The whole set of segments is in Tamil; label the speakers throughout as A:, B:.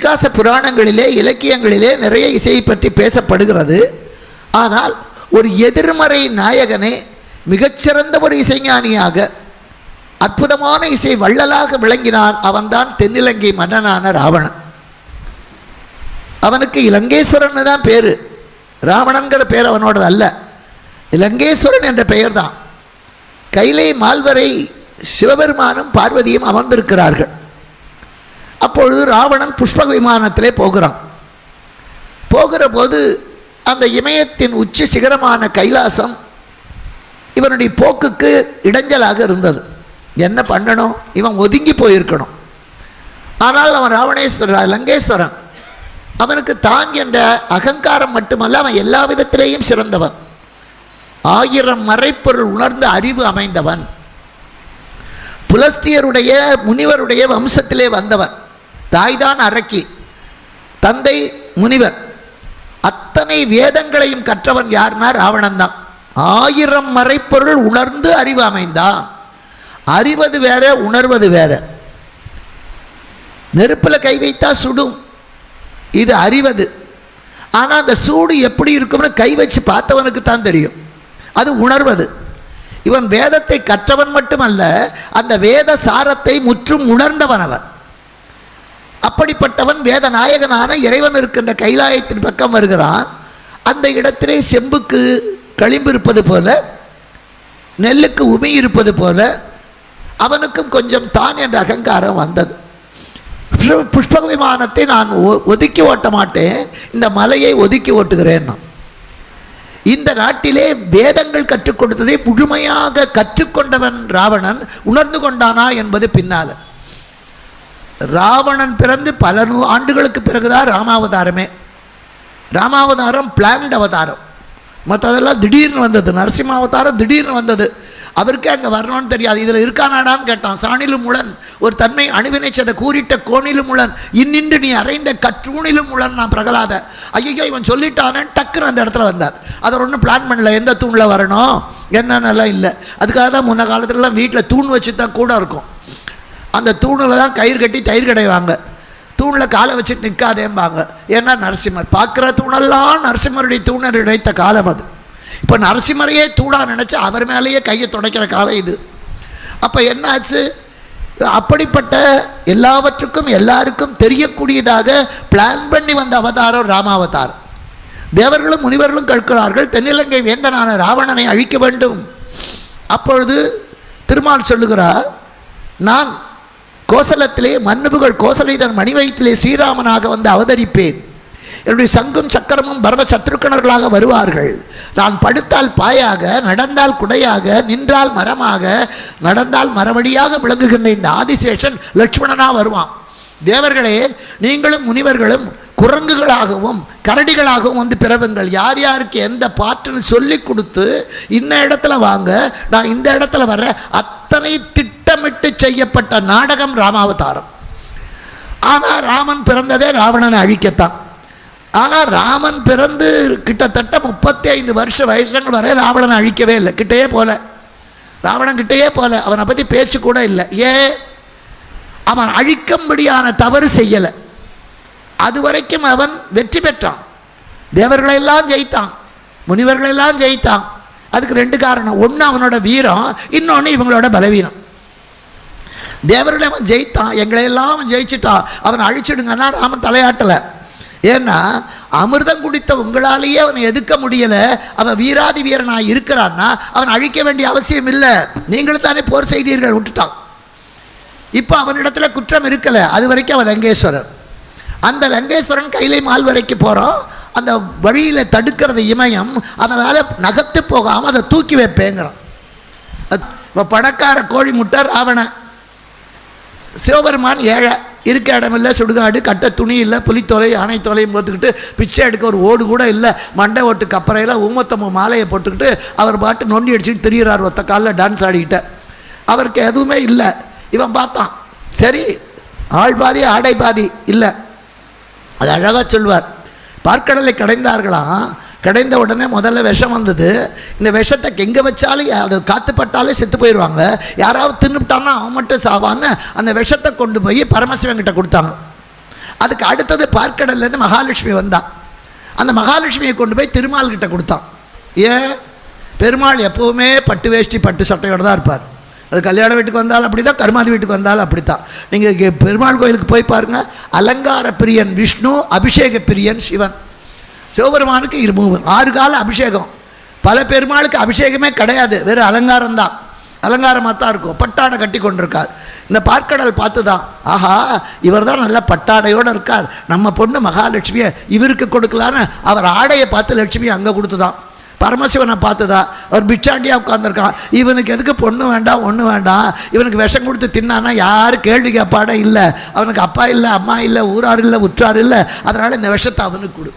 A: இதிகாச புராணங்களிலே இலக்கியங்களிலே நிறைய இசையை பற்றி பேசப்படுகிறது. ஆனால் ஒரு எதிர்மறை நாயகனே மிகச்சிறந்த ஒரு இசைஞானியாக அற்புதமான இசை வள்ளலாக விளங்கினான். அவன்தான் தென்னிலங்கை மன்னனான ராவணன். அவனுக்கு இலங்கேஸ்வரன் தான் பேர். ராவணன்கிற பேர் அவனோடது அல்ல, இலங்கேஸ்வரன் என்ற பெயர் தான். கைலை மால்வரை சிவபெருமானும் பார்வதியும் அமர்ந்திருக்கிறார்கள். அப்பொழுது ராவணன் புஷ்பக விமானத்திலே போகிறான். போகிற போது அந்த இமயத்தின் உச்சி சிகரமான கைலாசம் இவனுடைய போக்குக்கு இடைஞ்சலாக இருந்தது. என்ன பண்ணணும்? இவன் ஒதுங்கி போயிருக்கணும். ஆனால் அவன் ராவணேஸ்வரன், லங்கேஸ்வரன். அவனுக்கு தான் என்ற அகங்காரம் மட்டுமல்ல, அவன் எல்லா விதத்திலேயும் சிறந்தவன். 1000 மறைப்பொருள் உணர்ந்த அறிவு அமைந்தவன். புலஸ்தியருடைய முனிவருடைய வம்சத்திலே வந்தவன். தாய்தான் அரக்கி, தந்தை முனிவர். அத்தனை வேதங்களையும் கற்றவன் யார்னா ராவணன் தான். 1000 மறைப்பொருள் உணர்ந்து அறிவு அமைந்தான். அறிவது வேற, உணர்வது வேற. நெருப்பில் கை வைத்தா சுடும், இது அறிவது. ஆனால் அந்த சூடு எப்படி இருக்கும்னு கை வச்சு பார்த்தவனுக்கு தான் தெரியும், அது உணர்வது. இவன் வேதத்தை கற்றவன் மட்டுமல்ல, அந்த வேத சாரத்தை முற்றும் உணர்ந்தவன் அவன். அப்படிப்பட்டவன் வேத நாயகனான இறைவன் இருக்கின்ற கைலாயத்தின் பக்கம் வருகிறான். அந்த இடத்திலே செம்புக்கு களிம்பு இருப்பது போல, நெல்லுக்கு உமி இருப்பது போல அவனுக்கும் கொஞ்சம் தான் என்ற அகங்காரம் வந்தது. புஷ்பக விமானத்தை நான் ஒதுக்கி ஓட்ட மாட்டேன், இந்த மலையை ஒதுக்கி ஓட்டுகிறேன். இந்த நாட்டிலே வேதங்கள் கற்றுக் கொடுத்ததை முழுமையாக கற்றுக்கொண்டவன் ராவணன். உணர்ந்து கொண்டானா என்பது பின்னால். ராவணன் பிறந்து பல ஆண்டுகளுக்கு பிறகுதான் ராமாவதாரமே. ராமாவதாரம் பிளான்ட் அவதாரம், மற்றதெல்லாம் திடீர்னு வந்தது. நரசிம்மாவதாரம் திடீர்னு வந்தது. அவருக்கே அங்கே வரணும்னு தெரியாது. இதில் இருக்கானாடான்னு கேட்டான். சாணிலும் முளன் ஒரு தன்மை அணுவினைச்சதை கூறிட்ட கோணிலும் முளன் இன்னின்று நீ அறைந்த கற்றூணிலும் முளன் நான் பிரகலாத. ஐயோ இவன் சொல்லிட்டானே, டக்குன்னு அந்த இடத்துல வந்தார். அதை ஒன்றும் பிளான் பண்ணல, எந்த தூணில் வரணும் என்னென்னலாம் இல்லை. அதுக்காக தான் முன்ன காலத்துலலாம் வீட்டில் தூண் வச்சு தான் கூட இருக்கும். அந்த தூணில் தான் கயிறு கட்டி தயிர் கிடைவாங்க. தூணில் காலை வச்சுட்டு நிற்காதேம்பாங்க. ஏன்னா நரசிம்மர் பார்க்குற தூணெல்லாம் நரசிம்மருடைய தூணர் இழைத்த காலம் அது. இப்போ நரசிம்மரையே தூணா நினச்சி அவர் மேலேயே கையை துடைக்கிற காலம் இது. அப்போ என்னாச்சு? அப்படிப்பட்ட எல்லாவற்றுக்கும் எல்லாருக்கும் தெரியக்கூடியதாக பிளான் பண்ணி வந்த அவதாரம் ராமாவதாரம். தேவர்களும் முனிவர்களும் கேட்கிறார்கள், தென்னிலங்கை வேந்தனான ராவணனை அழிக்க வேண்டும். அப்பொழுது திருமால் சொல்லுகிறார், நான் கோசலத்திலே மன்னுபுகள் கோசலைதன் மணி வயிற்றிலே ஸ்ரீராமனாக வந்து அவதரிப்பேன். என்னுடைய சங்கும் சக்கரமும் பரத சத்ருக்கணர்களாக வருவார்கள். நான் படுத்தால் பாயாக, நடந்தால் குடையாக, நின்றால் மரமாக, நடந்தால் மரவடியாக விளங்குகின்ற இந்த ஆதிசேஷன் லட்சுமணனா வருவான். தேவர்களே, நீங்களும் முனிவர்களும் குரங்குகளாகவும் கரடிகளாகவும் வந்து பிறவுங்கள். யார் யாருக்கு எந்த பாட்டில் சொல்லி கொடுத்து இன்ன இடத்துல வாங்க, நான் இந்த இடத்துல வர்ற அத்தனை திட்டமிட்டு செய்யப்பட்ட நாடகம் ராமாவதாரம். ஆனால் ராமன் பிறந்ததே ராவணனை அழிக்கத்தான். ஆனால் ராமன் பிறந்து கிட்டத்தட்ட 35 வருஷ வயசுகள் வரை ராவணனை அழிக்கவே இல்லை. கிட்டையே போல, ராவணன் கிட்டையே போல. அவனை பற்றி பேச்சு கூட இல்லை. ஏன்? அவன் அழிக்கும்படியான தவறு செய்யலை. அது வரைக்கும் அவன் வெற்றி பெற்றான். தேவர்களெல்லாம் ஜெயித்தான், முனிவர்களெல்லாம் ஜெயித்தான். அதுக்கு 2 காரணம். ஒன்று அவனோட வீரம், இன்னொன்று இவங்களோட பலவீனம். தேவர்களை அவன் ஜெயித்தான், எங்களையெல்லாம் அவன் ஜெயிச்சிட்டான். அவன் அழிச்சிடுங்கன்னா ராமன் தலையாட்டலை. ஏன்னா அமிர்தம் குடித்த உங்களாலேயே அவனை எதிர்க்க முடியலை. அவன் வீராதி வீரனாக இருக்கிறான்னா அவன் அழிக்க வேண்டிய அவசியம் இல்லை. நீங்களும் தானே போர் செய்தீர்கள், விட்டுட்டான். இப்போ அவனிடத்துல குற்றம் இருக்கலை. அது வரைக்கும் அவன் லங்கேஸ்வரன். அந்த லங்கேஸ்வரன் கைலை மால்வரைக்கு போகிறோம். அந்த வழியில் தடுக்கிறது இமயம். அதனால் நகர்த்து போகாமல் அதை தூக்கி வைப்பேங்கிறான். இப்போ பணக்கார கோழி முட்டை ராவணன், சிவபெருமான் ஏழை, இருக்க இடமில்லை, சுடுகாடு, கட்ட துணி இல்லை, புலித்தொலை யானை தொலையும் போட்டுக்கிட்டு பிச்சை எடுக்க ஒரு ஓடு கூட இல்லை, மண்டை ஓட்டு கப்பறையில் ஊமத்தம்ம மாலையை போட்டுக்கிட்டு அவர் பாட்டு நொண்டி அடிச்சுட்டு திரியிறார். ஒத்த காலில் டான்ஸ் ஆடிக்கிட்ட அவருக்கு எதுவுமே இல்லை. இவன் பார்த்தான், சரி ஆள் பாதி ஆடை பாதி இல்லை. அது அழகாக சொல்வார். பார்க்கடலை கடைந்தார்களாம். கடைந்த உடனே முதல்ல விஷம் வந்தது. இந்த விஷத்தை எங்கே வச்சாலும் அது காத்துப்பட்டாலே செத்து போயிடுவாங்க. யாராவது தின்னுட்டான்னா அவன் மட்டும் சாவான்னு அந்த விஷத்தை கொண்டு போய் பரமசிவன் கிட்ட கொடுத்தாங்க. அதுக்கு அடுத்தது பார்க்கடல்லேருந்து மகாலட்சுமி வந்தான். அந்த மகாலட்சுமியை கொண்டு போய் திருமால் கிட்ட கொடுத்தான். ஏன்? பெருமாள் எப்போவுமே பட்டு வேஷ்டி பட்டு சட்டையோடு தான் இருப்பார். அது கல்யாண வீட்டுக்கு வந்தாலும் அப்படி தான், கருமாதி வீட்டுக்கு வந்தாலும் அப்படி தான். நீங்கள் பெருமாள் கோயிலுக்கு போய் பாருங்கள், அலங்கார பிரியன் விஷ்ணு, அபிஷேக பிரியன் சிவன். சிவபெருமானுக்கு 6 கால அபிஷேகம். பல பெருமாளுக்கு அபிஷேகமே கிடையாது, வெறும் அலங்காரம் தான், அலங்காரமாக தான் இருக்கும். பட்டாடை கட்டி கொண்டிருக்கார். இந்த பார்க்கடல் பார்த்து தான், ஆஹா இவர் தான் நல்ல பட்டாடையோடு இருக்கார், நம்ம பொண்ணு மகாலட்சுமியை இவருக்கு கொடுக்கலான்னு அவர் ஆடையை பார்த்து லட்சுமி அங்கே கொடுத்து தான். பரமசிவனை பார்த்துதா, அவர் பிச்சாண்டியாக உட்காந்துருக்கான், இவனுக்கு எதுக்கு பொண்ணு வேண்டாம் ஒன்று வேண்டாம், இவனுக்கு விஷம் கொடுத்து தின்னானா யாரும் கேள்வி கேட்பாடே இல்லை, அவனுக்கு அப்பா இல்லை அம்மா இல்லை ஊரார் இல்லை உற்றார் இல்லை, அதனால் இந்த விஷத்தை அவனுக்கு கொடு.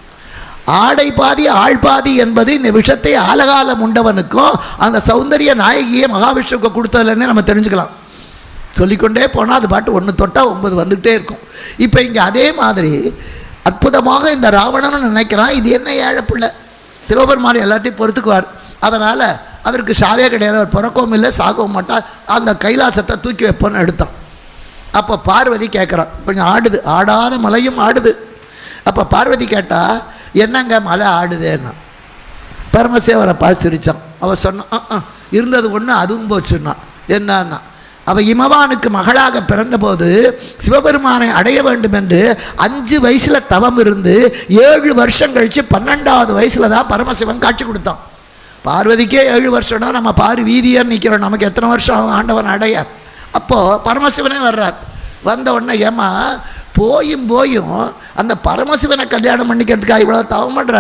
A: ஆடை பாதி ஆள் பாதி என்பது இந்த விஷத்தை ஆலகாலம் உண்டவனுக்கும் அந்த சௌந்தரிய நாயகியை மகாவிஷ்ணுக்கு கொடுத்ததுலேருந்தே நம்ம தெரிஞ்சுக்கலாம். சொல்லிக்கொண்டே போனால் அது பாட்டு 1 தொட்டால் 9 வந்துகிட்டே இருக்கும். இப்போ இங்கே அதே மாதிரி அற்புதமாக இந்த ராவணன்னு நினைக்கிறான், இது என்ன ஏழை பிள்ளை, சிவபெருமான் எல்லாத்தையும் பொறுத்துக்குவார், அதனால் அவருக்கு சாவே கிடையாது, அவர் பிறக்கவும் இல்லை சாகவும் மாட்டார், அந்த கைலாசத்தை தூக்கி வைப்போன்னு எடுத்தான். அப்போ பார்வதி கேட்குறான், கொஞ்சம் ஆடுது, ஆடாத மலையும் ஆடுது. அப்போ பார்வதி கேட்டால் என்னங்க மலை ஆடுதேன்னா, பரமசிவரை பார்த்து சிரித்தான். அவள் சொன்னான், இருந்தது ஒன்று அதுவும் போச்சுன்னா. என்னன்னா, அவள் இமவானுக்கு மகளாக பிறந்தபோது சிவபெருமானை அடைய வேண்டும் என்று 5 வயசில் தவம் இருந்து 7 வருஷம் கழித்து 12வது வயசில் தான் பரமசிவன் காட்சி கொடுத்தான். பார்வதிக்கே 7 வருஷம்னா நம்ம பாரு வீதியாக நிற்கிறோம், நமக்கு எத்தனை வருஷம் ஆண்டவன் அடைய. அப்போது பரமசிவனே வர்றார். வந்த உடனே ஏமா போயும் அந்த பரமசிவனை கல்யாணம் பண்ணிக்கிறதுக்காக இவ்வளோ தவம் பண்ணுற,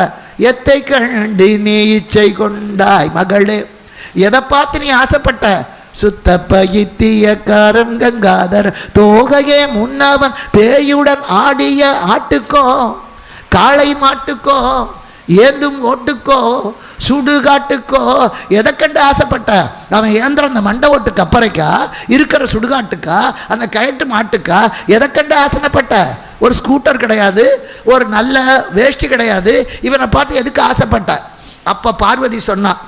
A: எத்தை கண்டு நீ இச்சை கொண்டாய் மகளே, எதை பார்த்து நீ ஆசைப்பட்ட, சுத்த பயித்தியக்காரன் கங்காதர் தோகையே முன்னவன் பேயுடன் ஆடிய ஆட்டுக்கோ காளை மாட்டுக்கோ ஏந்தும் ஓட்டுக்கோ சுடுகாட்டுக்கோ எதை கண்டு ஆசைப்பட்ட, அவன் ஏந்திர அந்த மண்டை ஓட்டுக்கு அப்புறைக்கா இருக்கிற சுடுகாட்டுக்கா அந்த கயட்டு மாட்டுக்கா எதை கண்டு ஆசைப்பட்ட, ஒரு ஸ்கூட்டர் கிடையாது, ஒரு நல்ல வேஷ்டி கிடையாது, இவனை பார்த்து எதுக்கு ஆசைப்பட்ட. அப்போ பார்வதி சொன்னான்,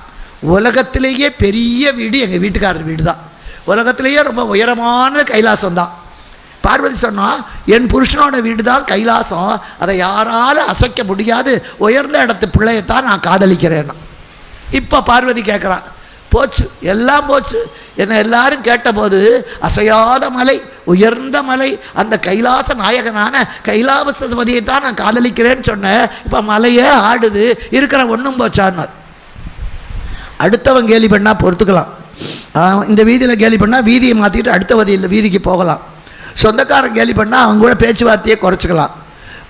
A: உலகத்திலேயே பெரிய வீடு எங்கள் வீட்டுக்காரர் வீடு தான், உலகத்திலேயே ரொம்ப உயரமான கைலாசம் தான். பார்வதி சொன்னால் என் புருஷனோட வீடு தான் கைலாசம், அதை யாராலும் அசைக்க முடியாது, உயர்ந்த இடத்து பிள்ளையத்தான் நான் காதலிக்கிறேன்னா. இப்போ பார்வதி கேட்குறான், போச்சு எல்லாம் போச்சு, என்னை எல்லாரும் கேட்டபோது அசையாத மலை உயர்ந்த மலை அந்த கைலாச நாயகனான கைலாசபதியை தான் நான் காதலிக்கிறேன்னு சொன்னேன், இப்போ மலையே ஆடுது, இருக்கிற ஒன்றும் போச்சான்னார். அடுத்தவன் கேலி பண்ணால் பொறுத்துக்கலாம், இந்த வீதியில் கேலி பண்ணால் வீதியை மாற்றிக்கிட்டு அடுத்த வீதிக்கு போகலாம், சொந்தக்காரன் கேலி பண்ணால் அவங்க கூட பேச்சுவார்த்தையை குறைச்சிக்கலாம்.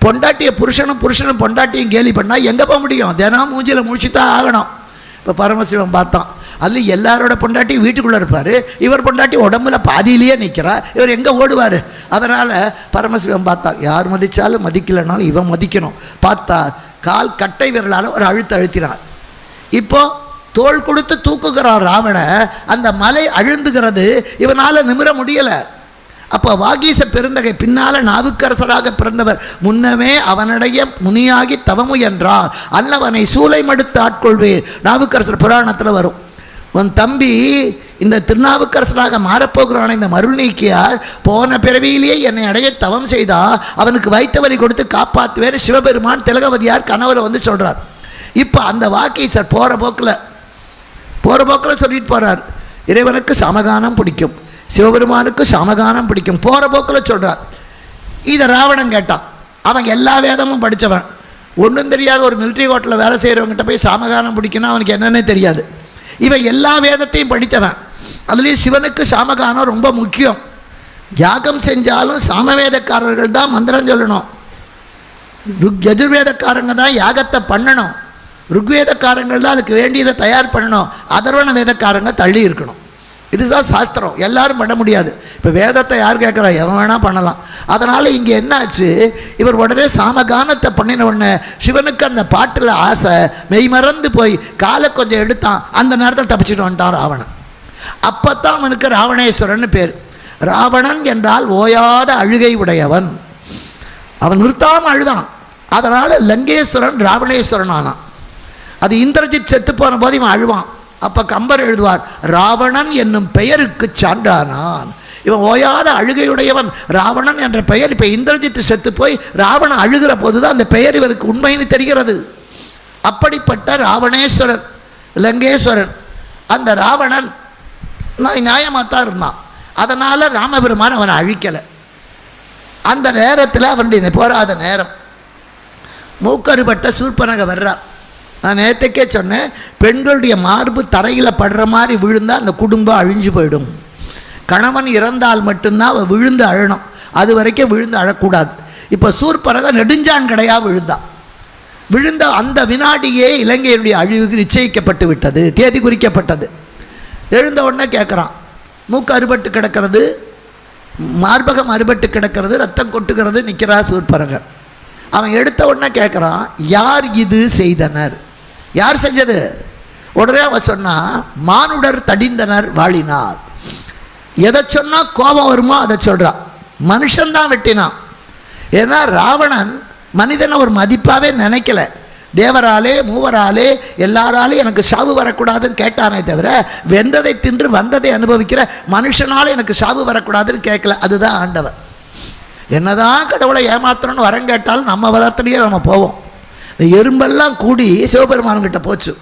A: பொண்டாட்டியை புருஷனும் பொண்டாட்டியும் கேலி பண்ணால் எங்கே போக முடியும், தினம் மூஞ்சியில் முடிச்சு தான் ஆகணும். இப்போ பரமசிவன் பார்த்தான், அதில் எல்லாரோட பொண்டாட்டியும் வீட்டுக்குள்ளே இருப்பார், இவர் பொண்டாட்டி உடம்புல பாதியிலேயே நிற்கிறார், இவர் எங்கே ஓடுவார். அதனால் பரமசிவன் பார்த்தார், யார் மதித்தாலும் மதிக்கலைனாலும் இவன் மதிக்கணும். பார்த்தார், கால் கட்டை விரலால் ஒரு அழுத்தினார். இப்போது தோள் கொடுத்து தூக்குகிறான் ராவண, அந்த மலை அழுந்துகிறது, இவனால் நிமிர முடியலை. அப்போ வாகீச பெருந்தகை பின்னால் நாவுக்கரசராக பிறந்தவர் முன்னமே அவனுடைய முனியாகி தவமுயன்றார், அல்லவனை சூளை மடுத்து ஆட்கொள்வேன், நாவுக்கரசர் புராணத்தில் வரும். உன் தம்பி இந்த திருநாவுக்கரசராக மாறப்போகிறான இந்த மருள் நீக்கியார் போன பிறவியிலேயே என்னை அடைய தவம் செய்தா அவனுக்கு வைத்த வழி கொடுத்து காப்பாற்றுவேன் சிவபெருமான் திலகவதியார் கனவுல வந்து சொல்கிறார். இப்போ அந்த வாகீசர் போகிற போக்கில் சொல்லிட்டு போகிறார், இறைவனுக்கு சமகானம் பிடிக்கும், சிவபெருமானுக்கு சமகானம் பிடிக்கும், போகிற போக்கில் சொல்கிறார். இதை ராவணன் கேட்டான். அவன் எல்லா வேதமும் படித்தவன், ஒன்றும் தெரியாத ஒரு மிலிட்ரி கோட்டில் வேலை செய்கிறவங்ககிட்ட போய் சாமகானம் பிடிக்கணும் அவனுக்கு என்னன்னே தெரியாது. இவன் எல்லா வேதத்தையும் படித்தவன், அதுலேயும் சிவனுக்கு சாமகானம் ரொம்ப முக்கியம். யாகம் செஞ்சாலும் சாமவேதக்காரர்கள் தான் மந்திரம் சொல்லணும், யஜுர்வேதக்காரங்க தான் யாகத்தை பண்ணணும், ருக்வேதக்காரங்கள் தான் அதுக்கு வேண்டியதை தயார் பண்ணணும், அதர்வண வேதக்காரங்க தள்ளி இருக்கணும். இதுதான் சாஸ்திரம், எல்லாரும் பண்ண முடியாது. இப்போ வேதத்தை யார் கேட்குறா, எவன் வேணால் பண்ணலாம். அதனால் இங்கே என்னாச்சு, இவர் உடனே சாமகானத்தை பண்ணின உடனே சிவனுக்கு அந்த பாட்டில் ஆசை மெய்மறந்து போய் காலை கொஞ்சம் எடுத்தான், அந்த நேரத்தில் தப்பிச்சுட்டு வந்துட்டான் ராவணன். அப்போ தான் அவனுக்கு ராவணேஸ்வரன் பேர். ராவணன் என்றால் ஓயாத அழுகை உடையவன், அவன் நிறுத்தாமல் அழுதான், அதனால் லங்கேஸ்வரன் ராவணேஸ்வரன் ஆனான். அது இந்திரஜித் செத்து போன போது இவன் அழுவான். அப்போ கம்பர் எழுதுவார், ராவணன் என்னும் பெயருக்கு சான்றானான். இவன் ஓயாத அழுகையுடையவன் ராவணன் என்ற பெயர். இப்போ இந்திரஜித்து செத்து போய் ராவணன் அழுகிற போதுதான் அந்த பெயர் இவருக்கு உண்மைன்னு தெரிகிறது. அப்படிப்பட்ட ராவணேஸ்வரன், லங்கேஸ்வரன், அந்த ராவணன் நியாயமாக தான் இருந்தான். அதனால் ராமபெருமான் அவனை அழிக்கலை. அந்த நேரத்தில் அவனுடைய போராத நேரம் மூக்கறுபட்ட சூர்பனகை வர்றா. நான் நேற்றுக்கே சொன்னேன், பெண்களுடைய மார்பு தரையில் படுற மாதிரி விழுந்தால் அந்த குடும்பம் அழிஞ்சு போயிடும். கணவன் இறந்தால் மட்டும்தான் அவள் விழுந்து அழணும், அது வரைக்கும் விழுந்து அழக்கூடாது. இப்போ சூர்பனகை நெடுஞ்சான் கடையாக விழுந்த அந்த வினாடியே இலங்கையினுடைய அழிவுக்கு நிச்சயிக்கப்பட்டு விட்டது, தேதி குறிக்கப்பட்டது. எழுந்த உடனே கேட்குறான், மூக்கு அறுபட்டு கிடக்கிறது, மார்பகம் அறுபட்டு கிடக்கிறது, ரத்தம் கொட்டுகிறது, நிற்கிறா சூர்பனகை. அவன் எடுத்த உடனே கேட்குறான், யார் இது செய்தனர், யார் செஞ்சது? உடனே அவன் சொன்னான், மானுடர் தடிந்தனர் வாழினார். எதை சொன்னால் கோபம் வருமோ அதை சொல்கிறான். மனுஷன்தான் வெட்டினான். ஏன்னா ராவணன் மனிதனை ஒரு மதிப்பாகவே நினைக்கல. தேவராலே மூவராலே எல்லாராலே எனக்கு சாவு வரக்கூடாதுன்னு கேட்டானே தவிர, வெந்ததை தின்று வந்ததை அனுபவிக்கிற மனுஷனால எனக்கு சாவு வரக்கூடாதுன்னு கேட்கல. அதுதான் ஆண்டவன். என்னதான் கடவுளை ஏமாத்தணும்னு வரம் கேட்டாலும் நம்ம வளர்த்துலேயே நம்ம போவோம். இந்த எறும்பெல்லாம் கூடி சிவபெருமான்கிட்ட போச்சு.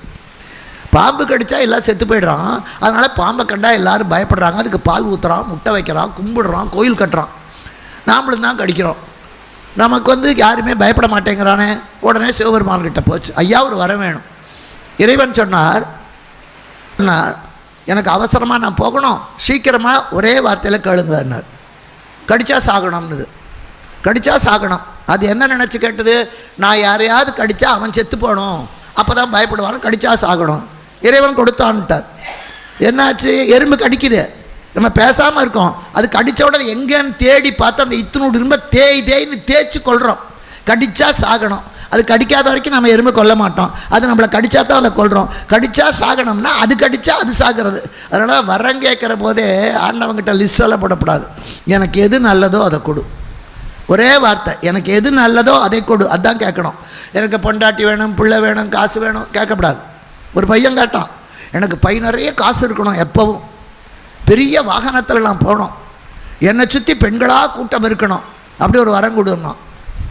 A: பாம்பு கடிச்சா எல்லாம் செத்து போய்ட்றான். அதனால் பாம்பை கண்டா எல்லோரும் பயப்படுறாங்க. அதுக்கு பால் ஊற்றுறான், முட்டை வைக்கிறான், கும்பிடுறான், கோயில் கட்டுறான். நாமளும் தான் கடிக்கிறோம். நமக்கு யாருமே பயப்பட மாட்டேங்கிறானே. உடனே சிவபெருமான்கிட்ட போச்சு, ஐயா ஒரு வரம் வேணும். இறைவன் சொன்னார், எனக்கு அவசரமாக நான் போகணும், சீக்கிரமாக ஒரே வார்த்தையில் கேளுங்கன்னார். கடிச்சா சாகணும்னுது. கடிச்சா சாகணும். அது என்ன நினச்சி கேட்டது? நான் யாரையாவது கடித்தா அவன் செத்து போகணும், அப்போ தான் பயப்படுவான், கடிச்சா சாகணும். இறைவன் கொடுத்தான்ட்டார். என்னாச்சு? எறும்பு கடிக்குது, நம்ம பேசாமல் இருக்கோம். அது கடித்த உடனே எங்கேன்னு தேடி பார்த்து அந்த இத்தினோடு இரும்ப தேய்ன்னு தேய்ச்சி கொள்கிறோம். கடித்தா சாகணும். அது கடிக்காத வரைக்கும் நம்ம எறும்பு கொல்ல மாட்டோம். அது நம்மளை கடித்தா தான் அதை கொல்கிறோம். கடித்தா சாகணும்னா அது கடித்தா அது சாகிறது. அதனால் வரம் கேட்குற போதே ஆண்டவங்கிட்ட லிஸ்டெல்லாம் போடக்கூடாது. எனக்கு எது நல்லதோ அதை கொடு. ஒரே வார்த்தை, எனக்கு எது நல்லதோ அதை கொடு, அதுதான் கேட்கணும். எனக்கு பொண்டாட்டி வேணும், பிள்ளை வேணும், காசு வேணும் கேட்கக்கூடாது. ஒரு பையன் கேட்டான், எனக்கு பை நிறைய காசு இருக்கணும், எப்பவும் பெரிய வாகனத்தில் நான் போகணும், என்னை சுற்றி பெண்களாக கூட்டம் இருக்கணும், அப்படி ஒரு வரம் கொடுக்கணும்.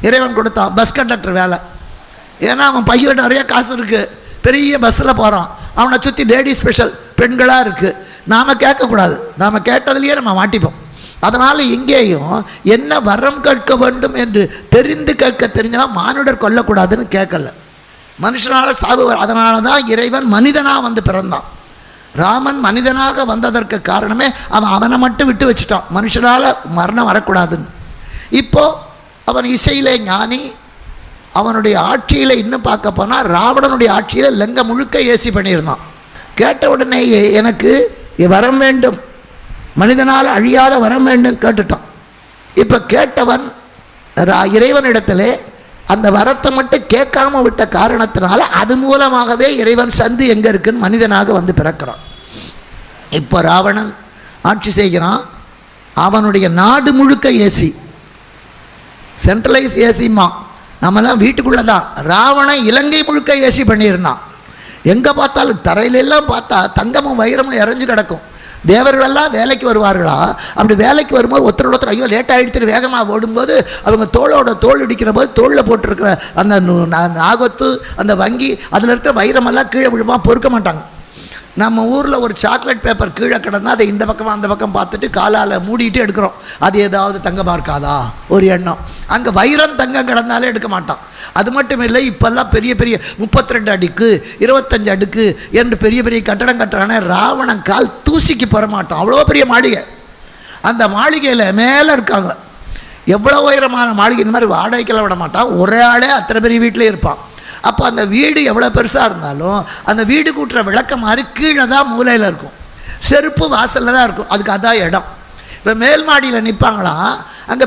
A: இறைவன் கொடுத்தான். பஸ் கண்டக்டர் வேலை. ஏன்னா அவன் பையன் நிறைய காசு இருக்குது, பெரிய பஸ்ஸில் போகிறான், அவனை சுற்றி லேடி ஸ்பெஷல் பெண்களாக இருக்குது. நாம் கேட்கக்கூடாது, நாம் கேட்டதுலேயே நம்ம மாட்டிப்போம். அதனால் இங்கேயும் என்ன வரம் கேட்க வேண்டும் என்று தெரிந்து கேட்க தெரிஞ்சவன் மானுடர் கொல்லக்கூடாதுன்னு கேட்கல. மனுஷனால் சாவு. அதனால தான் இறைவன் மனிதனாக பிறந்தான். ராமன் மனிதனாக வந்ததற்கு காரணமே அவனை மட்டும் விட்டு வச்சுட்டான், மனுஷனால் மரணம் வரக்கூடாதுன்னு. இப்போது அவன் இசையிலே ஞானி. அவனுடைய ஆட்சியில் இன்னும் பார்க்க போனால் ராவணனுடைய ஆட்சியில் லங்கை முழுக்க ஏசி பண்ணியிருந்தான். கேட்ட உடனே எனக்கு வரம் வேண்டும், மனிதனால் அழியாத வரம் வேண்டும் கேட்டுட்டான். இப்போ கேட்டவன் இறைவனிடத்திலே அந்த வரத்தை மட்டும் கேட்காம விட்ட காரணத்தினால அது மூலமாகவே இறைவன் சந்து எங்கே இருக்குன்னு மனிதனாக பிறக்கிறான். இப்போ ராவணன் ஆட்சி செய்கிறான். அவனுடைய நாடு முழுக்க ஏசி, சென்ட்ரலைஸ் ஏசிமா. நம்மலாம் வீட்டுக்குள்ளே தான். ராவணன் இலங்கை முழுக்க ஏசி பண்ணியிருந்தான். எங்கே பார்த்தாலும் தரையிலெல்லாம் பார்த்தா தங்கமும் வைரமும் இறஞ்சு கிடக்கும். தேவர்களெல்லாம் வேலைக்கு வருவார்களா? அப்படி வேலைக்கு வரும்போது ஒருத்தர் ஐயோ லேட் ஆகிடுத்துட்டு வேகமாக ஓடும்போது அவங்க தோளோட தோல் இடிக்கிற போது தோளில் போட்டிருக்கிற அந்த நாகத்து, அந்த வங்கி, அதில் இருக்கிற வைரமெல்லாம் கீழே விழுமா பொறுக்க மாட்டாங்க. நம்ம ஊரில் ஒரு சாக்லேட் பேப்பர் கீழே கிடந்தால் அதை இந்த பக்கம் அந்த பக்கம் பார்த்துட்டு காலால் மூடிட்டு எடுக்கிறோம். அது ஏதாவது தங்கமாக இருக்காதா ஒரு எண்ணம். அங்கே வைரம் தங்கம் கிடந்தாலே எடுக்க மாட்டான். அது மட்டும் இல்லை, இப்போல்லாம் பெரிய பெரிய 32 அடுக்கு 25 அடுக்கு என்று பெரிய பெரிய கட்டடம் கட்டுறானே. ராவணன் கால் தூசிக்கு பெற மாட்டான். அவ்வளோ பெரிய மாளிகை. அந்த மாளிகையில் மேலே இருக்காங்க. எவ்வளோ உயரமான மாளிகை. இந்த மாதிரி வாடகைக்கெல்லாம் விட மாட்டான். ஒரே ஆளே அத்தனை பெரிய வீட்டிலே இருப்பான். அப்போ அந்த வீடு எவ்வளோ பெருசாக இருந்தாலும் அந்த வீடு கூட்டுற விளக்க மாதிரி கீழே தான் மூலையில் இருக்கும். செருப்பு வாசலில் தான் இருக்கும். அதுக்கு அதான் இடம். இப்போ மேல் மாடியில் நிற்பாங்களாம். அங்கே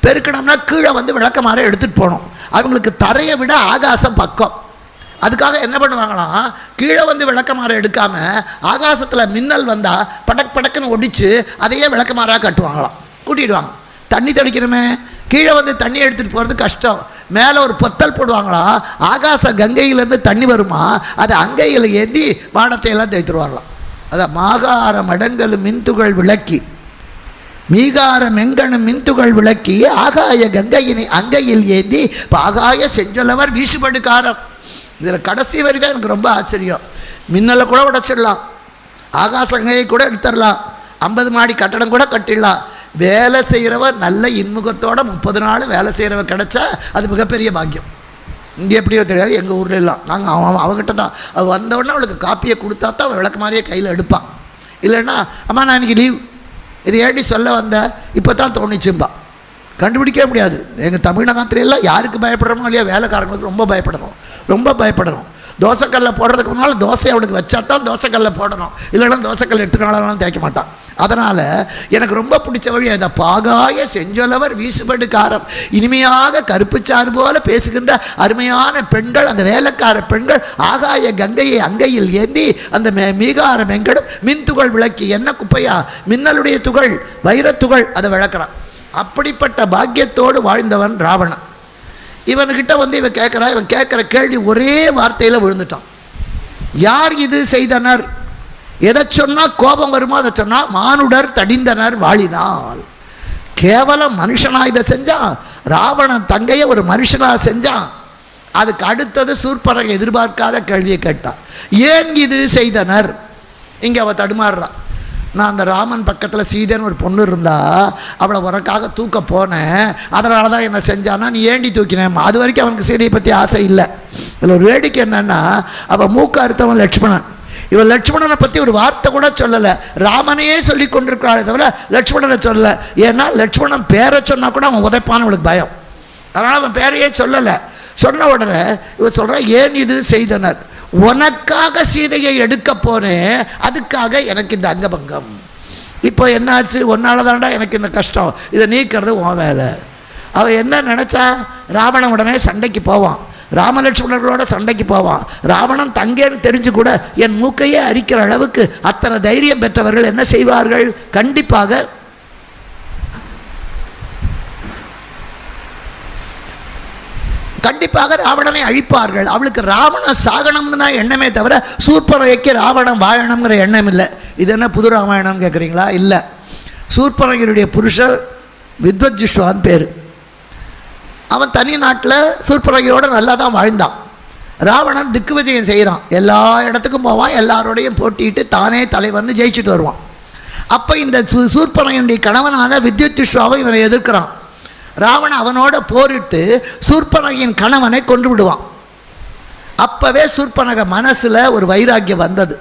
A: பெருக்கணும்னா கீழே விளக்க மாதிரி எடுத்துகிட்டு போகணும். அவங்களுக்கு தரையை விட ஆகாசம் பக்கம். அதுக்காக என்ன பண்ணுவாங்களாம், கீழே விளக்கமாற எடுக்காமல் ஆகாசத்தில் மின்னல் வந்தால் படக் படக்குன்னு ஒடிச்சு அதையே விளக்கமாறாக கட்டுவாங்களாம், கூட்டிடுவாங்க. தண்ணி தெளிக்கணுமே, கீழே தண்ணி எடுத்துகிட்டு போகிறது கஷ்டம். மேலே ஒரு பொத்தல் போடுவாங்களாம். ஆகாச கங்கையிலேருந்து தண்ணி வருமா, அதை அங்கையில் ஏந்தி வானத்தையெல்லாம் தேய்த்துருவாங்களாம். அதான் மாகார மடங்கல் மின்துகள் விளக்கி மீகார மெங்கணும் மின்துகள் விளக்கி ஆகாய கங்கையினை அங்கையில் ஏந்தி ஆகாய செஞ்சொலவர் வீசுபடுக்காரம். இதில் கடைசி வரி தான் எனக்கு ரொம்ப ஆச்சரியம். மின்னலை கூட உடைச்சிடலாம், ஆகாச கங்கையை கூட எடுத்துடலாம், 50 மாடி கட்டடம் கூட கட்டிடலாம். வேலை செய்கிறவ நல்ல இன்முகத்தோட 30 நாள் வேலை செய்கிறவ கிடைச்சா அது மிகப்பெரிய பாக்கியம். இங்கே எப்படியோ தெரியாது, எங்கள் ஊரில் எல்லாம் நாங்கள் அவங்ககிட்ட தான் அவள் வந்தவுடனே அவளுக்கு காப்பியை கொடுத்தா தான் அவள் விளக்கு மாதிரியே கையில் எடுப்பான். இல்லைன்னா அம்மா நான் இன்றைக்கி லீவ், இது ஏடி சொல்ல வந்த இப்போ தான் தோணிச்சும்பா. கண்டுபிடிக்கவே முடியாது. எங்கள் தமிழகத்திலெல்லாம் யாருக்கு பயப்படுறோமோ இல்லையா, வேலைக்காரங்களுக்கு ரொம்ப பயப்படணும். தோசைக்கல்ல போடுறதுக்கு முன்னால் தோசை அவனுக்கு வச்சா தான் தோசைக்கல்ல போடணும், இல்லைன்னா தோசைக்கல் 8 நாளாலும் தேய்க்க மாட்டான். அதனால் எனக்கு ரொம்ப பிடிச்ச வழி அந்த பாகாய செஞ்சொலவர் வீசுபடுக்காரம். இனிமையாக கருப்புச்சாறு போல பேசுகின்ற அருமையான பெண்கள், அந்த வேலைக்கார பெண்கள் ஆகாய கங்கையை அங்கையில் ஏந்தி அந்த மீகார மெங்கடும் மின்துகள் விளக்கி. என்ன குப்பையா, மின்னலுடைய துகள், வைரத்துகள், அதை விளக்குறான். அப்படிப்பட்ட பாக்கியத்தோடு வாழ்ந்தவன் ராவணன். இவன்கிட்ட இவன் கேட்குற கேள்வி ஒரே வார்த்தையில் விழுந்துட்டான். யார் இது செய்தனர்? எதை சொன்னால் கோபம் வருமோ அதை சொன்னால் மானுடர் தடிந்தனர் வாழினால். கேவலம் மனுஷனா இதை செஞ்சான். ராவணன் தங்கையை ஒரு மனுஷனாக செஞ்சான். அதுக்கு அடுத்தது சூர்பனகை எதிர்பார்க்காத கேள்வியை கேட்டான். ஏன் இது செய்தனர்? இங்கே அவள் தடுமாறுறான். நான் அந்த ராமன் பக்கத்தில் சீதைன்னு ஒரு பொண்ணு இருந்தா அவளை உனக்காக தூக்க போனேன், அதனால தான் என்ன செஞ்சான்னா நீ ஏண்டி தூக்கினேன். அது வரைக்கும் அவனுக்கு சீதையை பற்றி ஆசை இல்லை. இதில் ஒரு வேடிக்கை என்னன்னா, அவள் மூக்க அறுத்தவன் லட்சுமணன். இவன் லட்சுமணனை பற்றி ஒரு வார்த்தை கூட சொல்லலை. ராமனையே சொல்லி கொண்டிருக்கிறாளே தவிர லட்சுமணனை சொல்லலை. ஏன்னா லட்சுமணன் பேரை சொன்னால் கூட அவன் உதைப்பான்னு அவளுக்கு பயம். அதனால் அவன் பேரையே சொல்லலை. சொன்ன உடனே இவன் சொல்கிறான், ஏன் இது செய்தனர்? உனக்காக சீதையை எடுக்க போனேன், அதுக்காக எனக்கு இந்த அங்கபங்கம். இப்போ என்னாச்சு? ஒன்னால தாண்டா எனக்கு இந்த கஷ்டம், இதை நீக்கிறது உன் வேலை. அவன் என்ன நினச்சா, ராவணன் உடனே சண்டைக்கு போவான், ராமலட்சுமணர்களோட சண்டைக்கு போவான். ராவணன் தங்கேன்னு தெரிஞ்சு கூட என் மூக்கையே அரிக்கிற அளவுக்கு அத்தனை தைரியம் பெற்றவர்கள் என்ன செய்வார்கள்? கண்டிப்பாக ராவணனை அழிப்பார்கள். அவளுக்கு ராவணன் சாகனம்னு தான் எண்ணமே தவிர சூர்பனகைக்கு ராவணன் வாழணுங்கிற எண்ணம் இல்லை. இது என்ன புது ராமாயணம் கேட்குறீங்களா? இல்லை. சூர்பனகையுடைய புருஷர் வித்வஜிஷ்வான் பேர். அவன் தனி நாட்டில் சூர்பனகையோடு நல்லா தான் வாழ்ந்தான். ராவணன் திக்கு விஜயம் செய்கிறான், எல்லா இடத்துக்கும் போவான், எல்லாரோடையும் போட்டிட்டு தானே தலைவர்னு ஜெயிச்சுட்டு வருவான். அப்போ இந்த சூர்பனகையுடைய கணவனான வித்வஜிஷ்வாவை இவனை எதிர்க்கிறான். ராவணன் அவனோட போரிட்டு சூர்பனகையின் கணவனை கொன்று விடுவான். அப்பவே சூர்பனகை மனசுல ஒரு வைராக்கியம் வந்தது.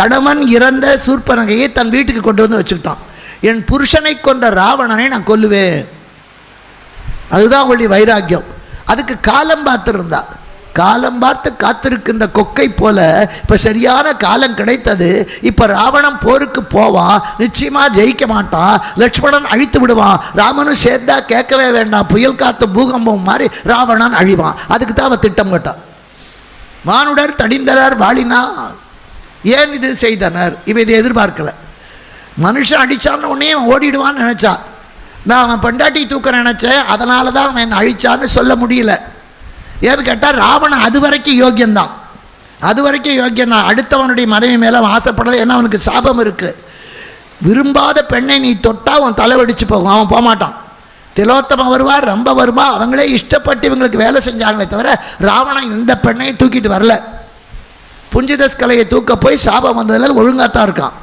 A: கணவன் இறந்த சூர்பனகையை தன் வீட்டுக்கு கொண்டு வந்து வச்சுக்கிட்டான். என் புருஷனை கொண்ட ராவணனை நான் கொல்லுவேன், அதுதான் அவளுடைய வைராக்கியம். அதுக்கு காலம் பார்த்துருந்தா. காலம் பார்த்து காத்திருக்கின்ற கொக்கை போல இப்போ சரியான காலம் கிடைத்தது. இப்போ ராவணன் போருக்கு போவான், நிச்சயமாக ஜெயிக்க மாட்டான், லட்சுமணன் அழித்து விடுவான். ராமனும் சேர்ந்தா கேட்கவே வேண்டாம், புயல் காத்து பூகம்பம் மாதிரி ராவணன் அழிவான். அதுக்கு தான் அவன் திட்டம் போட்டான். மானுடர் தடிந்தனர் வாழினார். ஏன் இது செய்தனர்? இவன் இதை எதிர்பார்க்கல. மனுஷன் அடித்தான்னு உடனே அவன் ஓடிடுவான்னு நினச்சா. நான் அவன் பெண்டாட்டி தூக்க நினச்சேன், அதனால தான் அவன் என்னை அழிச்சான்னு சொல்ல முடியல. ஏன்னு கேட்டால் ராவணன் அது வரைக்கும் யோக்கியந்தான், அடுத்தவனுடைய மனைவி மேலே ஆசைப்படலை. ஏன்னா அவனுக்கு சாபம் இருக்குது. விரும்பாத பெண்ணை நீ தொட்டால் அவன் தலைவடிச்சு போகும், அவன் போகமாட்டான். திலோத்தமன் வருவார், ரொம்ப வருவா, அவங்களே இஷ்டப்பட்டு இவங்களுக்கு வேலை செஞ்சாங்களே தவிர ராவணன் இந்த பெண்ணையும் தூக்கிட்டு வரல. புஞ்சிதஸ்கலையை தூக்க போய் சாபம் வந்ததில் ஒழுங்காத்தான் இருக்கான்.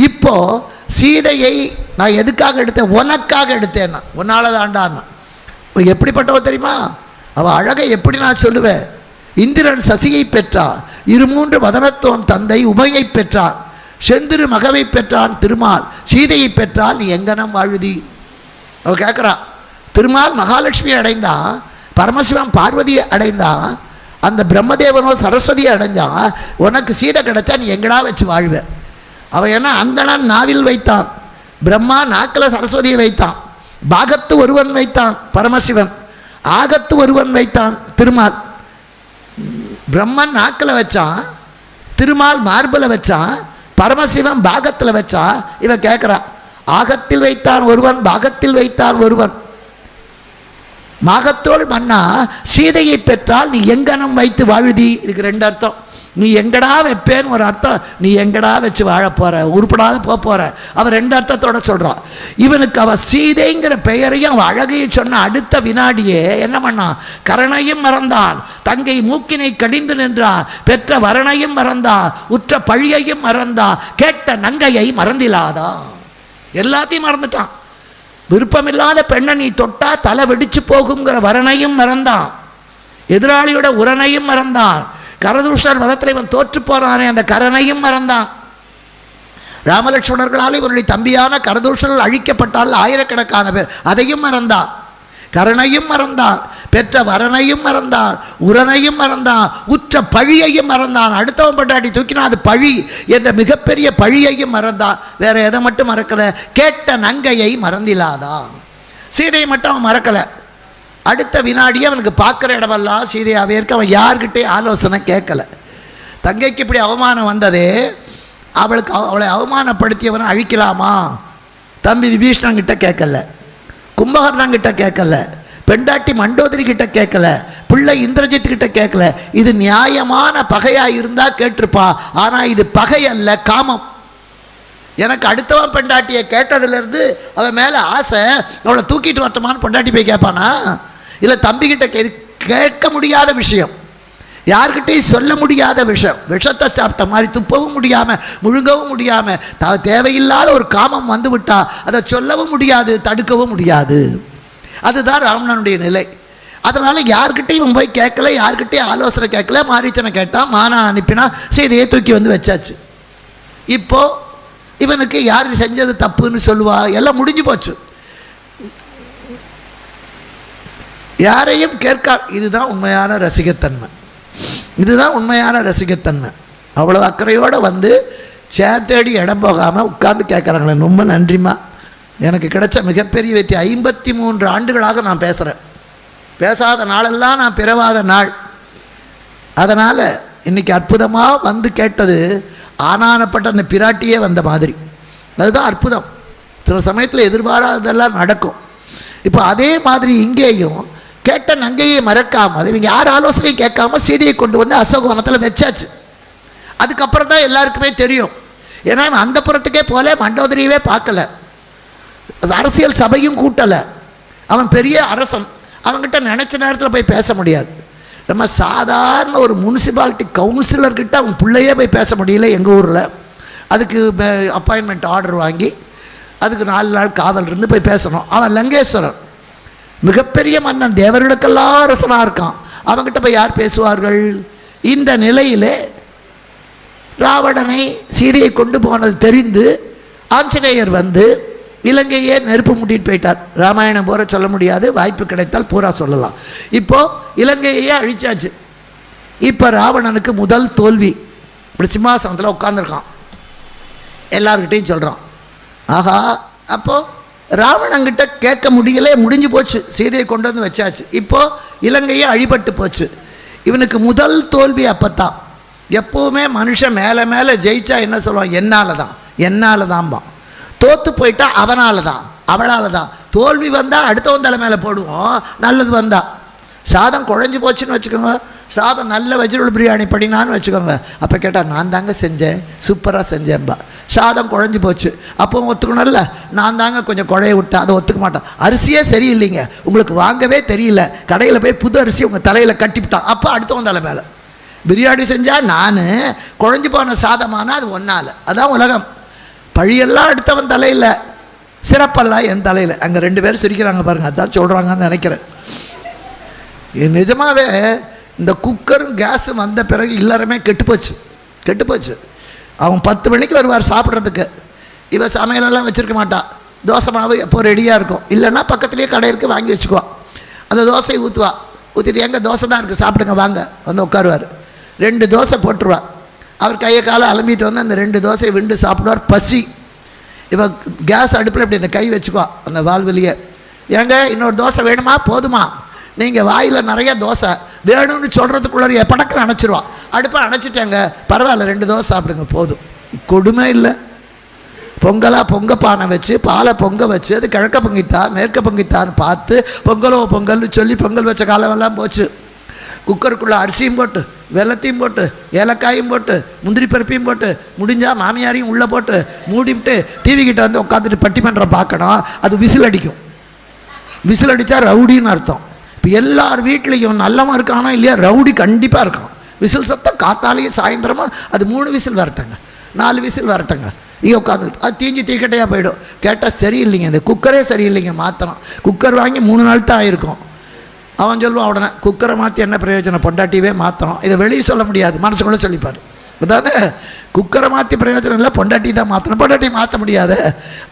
A: இப்போது சீதையை நான் எதுக்காக எடுத்தேன்? உனக்காக எடுத்தேன்னா, உன்னால தாண்டான்னா. எப்படிப்பட்டவ தெரியுமா? அவள் அழகை எப்படி நான் சொல்லுவேன்? இந்திரன் சசியை பெற்றார், 2-3 வதனத்தோன் தந்தை உமையை பெற்றார், செந்திரு மகவை பெற்றான் திருமால், சீதையை பெற்றால் நீ எங்கனம் வாழுதி? அவள் கேட்குறா. திருமால் மகாலட்சுமியை அடைந்தான், பரமசிவன் பார்வதியை அடைந்தான், அந்த பிரம்மதேவனோ சரஸ்வதியை அடைஞ்சான். உனக்கு சீதை கிடைச்சா நீ எங்கடா வச்சு வாழ்வ? அவன் என்ன அந்தணன் நாவில் வைத்தான், பிரம்மா நாக்கில் சரஸ்வதியை வைத்தான், பாகத்து ஒருவன் வைத்தான் பரமசிவன், ஆகத்து ஒருவன் வைத்தான் திருமால். பிரம்மன் நாக்கில் வச்சான், திருமால் மார்பில் வச்சான், பரமசிவன் பாகத்தில் வச்சான். இவன் கேட்குறா, ஆகத்தில் வைத்தான் ஒருவன், பாகத்தில் வைத்தான் ஒருவன். மாகத்தோள் மன்னா சீதையை பெற்றால் நீ எங்கனம் வைத்து வாழுதி. இதுக்கு ரெண்டு அர்த்தம். நீ எங்கடா வைப்பேன்னு ஒரு அர்த்தம், நீ எங்கடா வச்சு வாழ போற, உருப்படாத போற. அவன் ரெண்டு அர்த்தத்தோட சொல்றான். இவனுக்கு அவ சீதைங்கிற பெயரையும் அவ அழகையும் சொன்ன அடுத்த வினாடியே என்ன பண்ணான்? கரணையும் மறந்தான், தங்கை மூக்கினை கடிந்து நின்றான், பெற்ற வரணையும் மறந்தான், உற்ற பழியையும் மறந்தான், கேட்ட நங்கையை மறந்திலாதான். எல்லாத்தையும் மறந்துட்டான். விருப்பமில்லாத பெண்ணை நீ தொட்டா தலை வெடிச்சு போகுங்கிற வரணையும் மறந்தான், எதிராளியோட உரணையும் மறந்தான், கரதூஷணர் வதத்தில் இவன் தோற்று போறானே அந்த கரணையும் மறந்தான். ராமலட்சுமணர்களால் இவருடைய தம்பியான கரதூஷணர்கள் அழிக்கப்பட்டால் ஆயிரக்கணக்கான பேர், அதையும் மறந்தான். கரணையும் மறந்தான், பெற்ற வரனையும் மறந்தான், உரனையும் மறந்தான், உற்ற பழியையும் மறந்தான். அடுத்தவன் பட்டாட்டி தூக்கினா அது பழி என்ற மிகப்பெரிய பழியையும் மறந்தான். வேற எதை மட்டும் மறக்கல? கேட்ட நங்கையை மறந்திலாதான். சீதையை மட்டும் அவன் மறக்கல. அடுத்த வினாடியே அவனுக்கு பார்க்குற இடமெல்லாம் சீதையாவே இருக்க. அவன் யார்கிட்டே ஆலோசனை கேட்கல. தங்கைக்கு இப்படி அவமானம் வந்ததே, அவளை அவமானப்படுத்தியவனை அழிக்கலாமா? தம்பி விபீஷணன் கிட்ட கேட்கல, கும்பகர்ணன் கிட்ட கேட்கல, பெண்டாட்டி மண்டோதரி கிட்ட கேட்கல, பிள்ளை இந்திரஜித் கிட்ட கேட்கல. இது நியாயமான பகையா இருந்தா கேட்டிருப்பா. ஆனா இது பகை அல்ல, காமம். எனக்கு அடுத்தவன் பெண்டாட்டியை கேட்டதுலேருந்து அவன் மேலே ஆசை, அவளை தூக்கிட்டு வரட்டுமான்னு பெண்டாட்டி போய் கேட்பானா? இல்லை தம்பிக்கிட்ட கேட்க முடியாத விஷயம், யார்கிட்டையும் சொல்ல முடியாத விஷயம், விஷத்தை சாப்பிட்ட மாதிரி துப்பவும் முடியாமல் முழுங்கவும் முடியாமல் தேவையில்லாத ஒரு காமம் வந்து விட்டா அதை சொல்லவும் முடியாது, தடுக்கவும் முடியாது. அதுதான் ராவணனுடைய நிலை. அதனால் யார்கிட்டையும் போய் கேட்கல, யார்கிட்டையும் ஆலோசனை கேட்கல. மாரீச்சனை கேட்டான், மானா அனுப்பினா, சீதையை தூக்கி வந்து வச்சாச்சு. இப்போது இவனுக்கு யார் செஞ்சது தப்புன்னு சொல்லுவா? எல்லாம் முடிஞ்சு போச்சு. யாரையும் கேட்க. இதுதான் உண்மையான ரசிகத்தன்மை, இதுதான் உண்மையான ரசிகத்தன்மை. அவ்வளோ அக்கறையோடு வந்து தேடி இடம் போகாமல் உட்கார்ந்து கேட்குறாங்களே, ரொம்ப நன்றிம்மா. எனக்கு கிடைச்ச மிகப்பெரிய வெற்றி. 53 ஆண்டுகளாக நான் பேசுகிறேன். பேசாத நாளெல்லாம் நான் பிறவாத நாள். அதனால் இன்றைக்கி அற்புதமாக வந்து கேட்டது ஆனானப்பட்ட அந்த பிராட்டியே வந்த மாதிரி. அதுதான் அற்புதம். சில சமயத்தில் எதிர்பாராததெல்லாம் நடக்கும். இப்போ அதே மாதிரி இங்கேயும் கேட்ட நங்கையை மறக்காமல் இவங்க யார் ஆலோசனையும் கேட்காம சீதையை கொண்டு வந்து அசோகவனத்தில் வச்சாச்சு. அதுக்கப்புறம் தான் எல்லாருக்குமே தெரியும். ஏன்னா அந்த புறத்துக்கே போல, மண்டோதரியவே பார்க்கல, அரசியல் சபையும் கூட்டலை. அவன் பெரிய அரசன், அவன்கிட்ட நினச்ச நேரத்தில் போய் பேச முடியாது. நம்ம சாதாரண ஒரு முனிசிபாலிட்டி கவுன்சிலர்கிட்ட அவன் பிள்ளையே போய் பேச முடியல எங்கள் ஊரில். அதுக்கு அப்பாயின்மெண்ட் ஆர்டர் வாங்கி அதுக்கு 4 நாள் காவல் இருந்து போய் பேசணும். அவன் லங்கேஸ்வரன், மிகப்பெரிய மன்னன், தேவர்களுக்கெல்லாம் அரசனாக இருக்கான். அவங்ககிட்ட போய் யார் பேசுவார்கள்? இந்த நிலையிலே ராவணனை சீதையை கொண்டு போனது தெரிந்து ஆஞ்சநேயர் வந்து இலங்கையே நெருப்பு மூட்டிட்டு போயிட்டார். ராமாயணம் பூரா சொல்ல முடியாது, வாய்ப்பு கிடைத்தால் பூரா சொல்லலாம். இப்போது இலங்கையே அழிச்சாச்சு. இப்போ ராவணனுக்கு முதல் தோல்வி. இப்படி சிம்மாசனத்தில் உட்காந்துருக்கான், எல்லார்கிட்டையும் சொல்கிறான். ஆஹா, அப்போது ராவணங்கிட்ட கேட்க முடியல, முடிஞ்சு போச்சு. சீதையை கொண்டு வந்து வச்சாச்சு. இப்போது இலங்கையே அழிபட்டு போச்சு. இவனுக்கு முதல் தோல்வி அப்போத்தான். எப்போவுமே மனுஷன் மேலே மேலே ஜெயிச்சா என்ன சொல்லுவான்? என்னால் தான், என்னால் தான்பான். தோற்று போயிட்டா அவனால தான், அவளால் தான். தோல்வி வந்தால் அடுத்தவன் தலை மேலே போடுவோம், நல்லது வந்தால். சாதம் குழஞ்சி போச்சுன்னு வச்சுக்கோங்க, சாதம் நல்ல வெஜிடபிள் பிரியாணி பண்ணினான்னு வச்சுக்கோங்க. அப்போ கேட்டால் நான் தாங்க செஞ்சேன், சூப்பராக செஞ்சேன்பா. சாதம் குழஞ்சி போச்சு, அப்போ ஒத்துக்கணும்ல, நான் தாங்க கொஞ்சம் குழைய விட்டேன், அதை ஒத்துக்க மாட்டான். அரிசியே சரியில்லைங்க, உங்களுக்கு வாங்கவே தெரியல, கடையில் போய் புது அரிசி உங்கள் தலையில் கட்டிவிட்டான், அப்போ அடுத்தவன் தலை மேலே. பிரியாணி செஞ்சால் நான், குழஞ்சி போன சாதமானால் அது ஒன்றால். அதான் உலகம். பழியெல்லாம் அடுத்தவன் தலையில், சிறப்பெல்லாம் என் தலையில். அங்கே 2 பேர் சிரிக்கிறாங்க பாருங்கள், அதான் சொல்கிறாங்கன்னு நினைக்கிறேன். நிஜமாகவே இந்த குக்கரும் கேஸும் வந்த பிறகு எல்லாருமே கெட்டுப்போச்சு. அவன் 10 மணிக்கு வருவார் சாப்பிட்றதுக்கு. இவன் சமையலெல்லாம் வச்சுருக்க மாட்டான். தோசை மாவு எப்போ ரெடியாக இருக்கும், இல்லைன்னா பக்கத்துலேயே கடை இருக்குது, வாங்கி வச்சுக்குவான். அந்த தோசையை ஊற்றிட்டு எங்கே தோசை தான் இருக்குது சாப்பிடுங்க வாங்க வந்து உட்காருவார். 2 தோசை போட்டுருவார். அவர் கையை காலை அலம்பிட்டு வந்து அந்த 2 தோசையை விண்டு சாப்பிடுவார். பசி. இவன் கேஸ் அடுப்பில் இப்படி இந்த கை வச்சுக்குவா அந்த வால்வெளியே. ஏங்க இன்னொரு தோசை வேணுமா? போதுமா? நீங்கள் வாயில் நிறைய தோசை வேணும்னு சொல்கிறதுக்குள்ளே படக்குன்னு அணைச்சிருவான். அடுப்பை அணைச்சிட்டேங்க, பரவாயில்ல 2 தோசை சாப்பிடுங்க போதும். கொடுமை இல்லை? பொங்கலாக பொங்க பானை வச்சு பாலை பொங்க வச்சு அது கிழக்க பொங்கித்தான் மேற்க பொங்கித்தான்னு பார்த்து பொங்கலோ பொங்கல்னு சொல்லி பொங்கல் வச்ச காலமெல்லாம் போச்சு. குக்கருக்குள்ளே அரிசியும் போட்டு வெள்ளத்தையும் போட்டு ஏலக்காயும் போட்டு முந்திரி பருப்பையும் போட்டு முடிஞ்சால் மாமியாரையும் உள்ளே போட்டு மூடிவிட்டு டிவி கிட்ட வந்து உட்காந்துட்டு பட்டிமன்றம் பார்க்கணும். அது விசில் அடிக்கும். விசில் அடித்தா ரவுடின்னு அர்த்தம். இப்போ எல்லார் வீட்லேயும் நல்லவன் இருக்கானோ இல்லையா, ரவுடி கண்டிப்பாக இருக்கான். விசில் சத்தம் காத்தாலேயும் சாயந்தரமாக அது 3 விசில் வரட்டங்க 4 விசில் வரட்டங்க இங்கே உட்காந்துக்கிட்டு அது தீஞ்சி தீக்கட்டையாக போயிடும். கேட்டால் சரியில்லைங்க, இந்த குக்கரே சரியில்லைங்க, மாற்றணும். குக்கர் வாங்கி 3 நாள் தான் ஆயிருக்கும். அவன் சொல்லுவான் உடனே, குக்கரை மாற்றி என்ன பிரயோஜனம், பொண்டாட்டியே மாற்றணும். இதை வெளியே சொல்ல முடியாது, மனசுக்குள்ளே சொல்லிப்பார். அதானே, குக்கரை மாற்றி பிரயோஜனம் இல்லை, பொண்டாட்டி தான் மாற்றணும். பொண்டாட்டி மாற்ற முடியாது,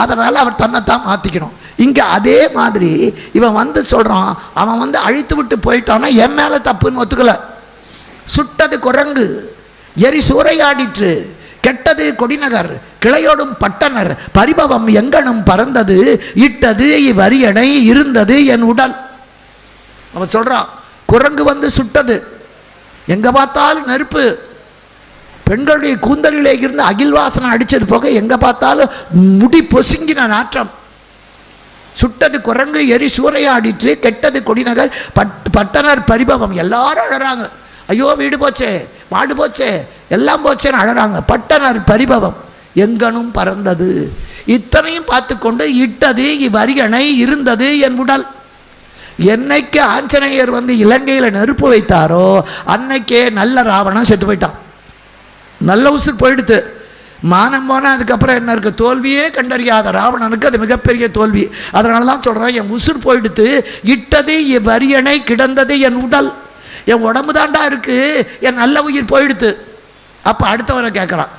A: அதனால் அவர் தன்னைத்தான் மாற்றிக்கணும். இங்கே அதே மாதிரி இவன் வந்து சொல்கிறான், அவன் வந்து அழித்து விட்டு போயிட்டான்னா என் மேலே தப்புன்னு ஒத்துக்கலை. சுட்டது குரங்கு, எரி சூறையாடிற்று, கெட்டது கொடிநகர், கிளையோடும் பட்டனர், பரிபவம் எங்கனும் பறந்தது, இட்டது வரியணை, இருந்தது என் உடல். அவன் சொல்றான், குரங்கு வந்து சுட்டது, எங்க பார்த்தாலும் நெருப்பு, பெண்களுடைய கூந்தலிலே இருந்து அகில் வாசனை அடிச்சது போக எங்க பார்த்தாலும் முடி பொசுங்கின நாற்றம். சுட்டது குரங்கு, எரி சூறையாடிற்று, கெட்டது கொடிநகர், பட்டனர் பரிபவம். எல்லாரும் அழறாங்க, ஐயோ வீடு போச்சே, மாடு போச்சே, எல்லாம் போச்சேன்னு அழறாங்க. பட்டனர் பரிபவம் எங்கனும் பறந்தது. இத்தனையும் பார்த்து கொண்டு இட்டது வரியணை, இருந்தது என் உடல். என்னைக்கு ஆஞ்சநேயர் வந்து இலங்கையில் நெருப்பு வைத்தாரோ அன்னைக்கே நல்ல ராவணன் செத்து போயிட்டான். நல்ல உசுர் போயிடுத்து. மானம் போனால் அதுக்கப்புறம் என்ன இருக்குது, தோல்வியே கண்டறியாத ராவணனுக்கு அது மிகப்பெரிய தோல்வி. அதனால தான் சொல்கிறேன், என் உசுர் போயிடுத்து, இட்டது வரியணை, கிடந்தது என் உடல். என் உடம்பு தாண்டா இருக்கு, என் நல்ல உயிர் போயிடுத்து. அப்போ அடுத்தவரை கேட்குறான்,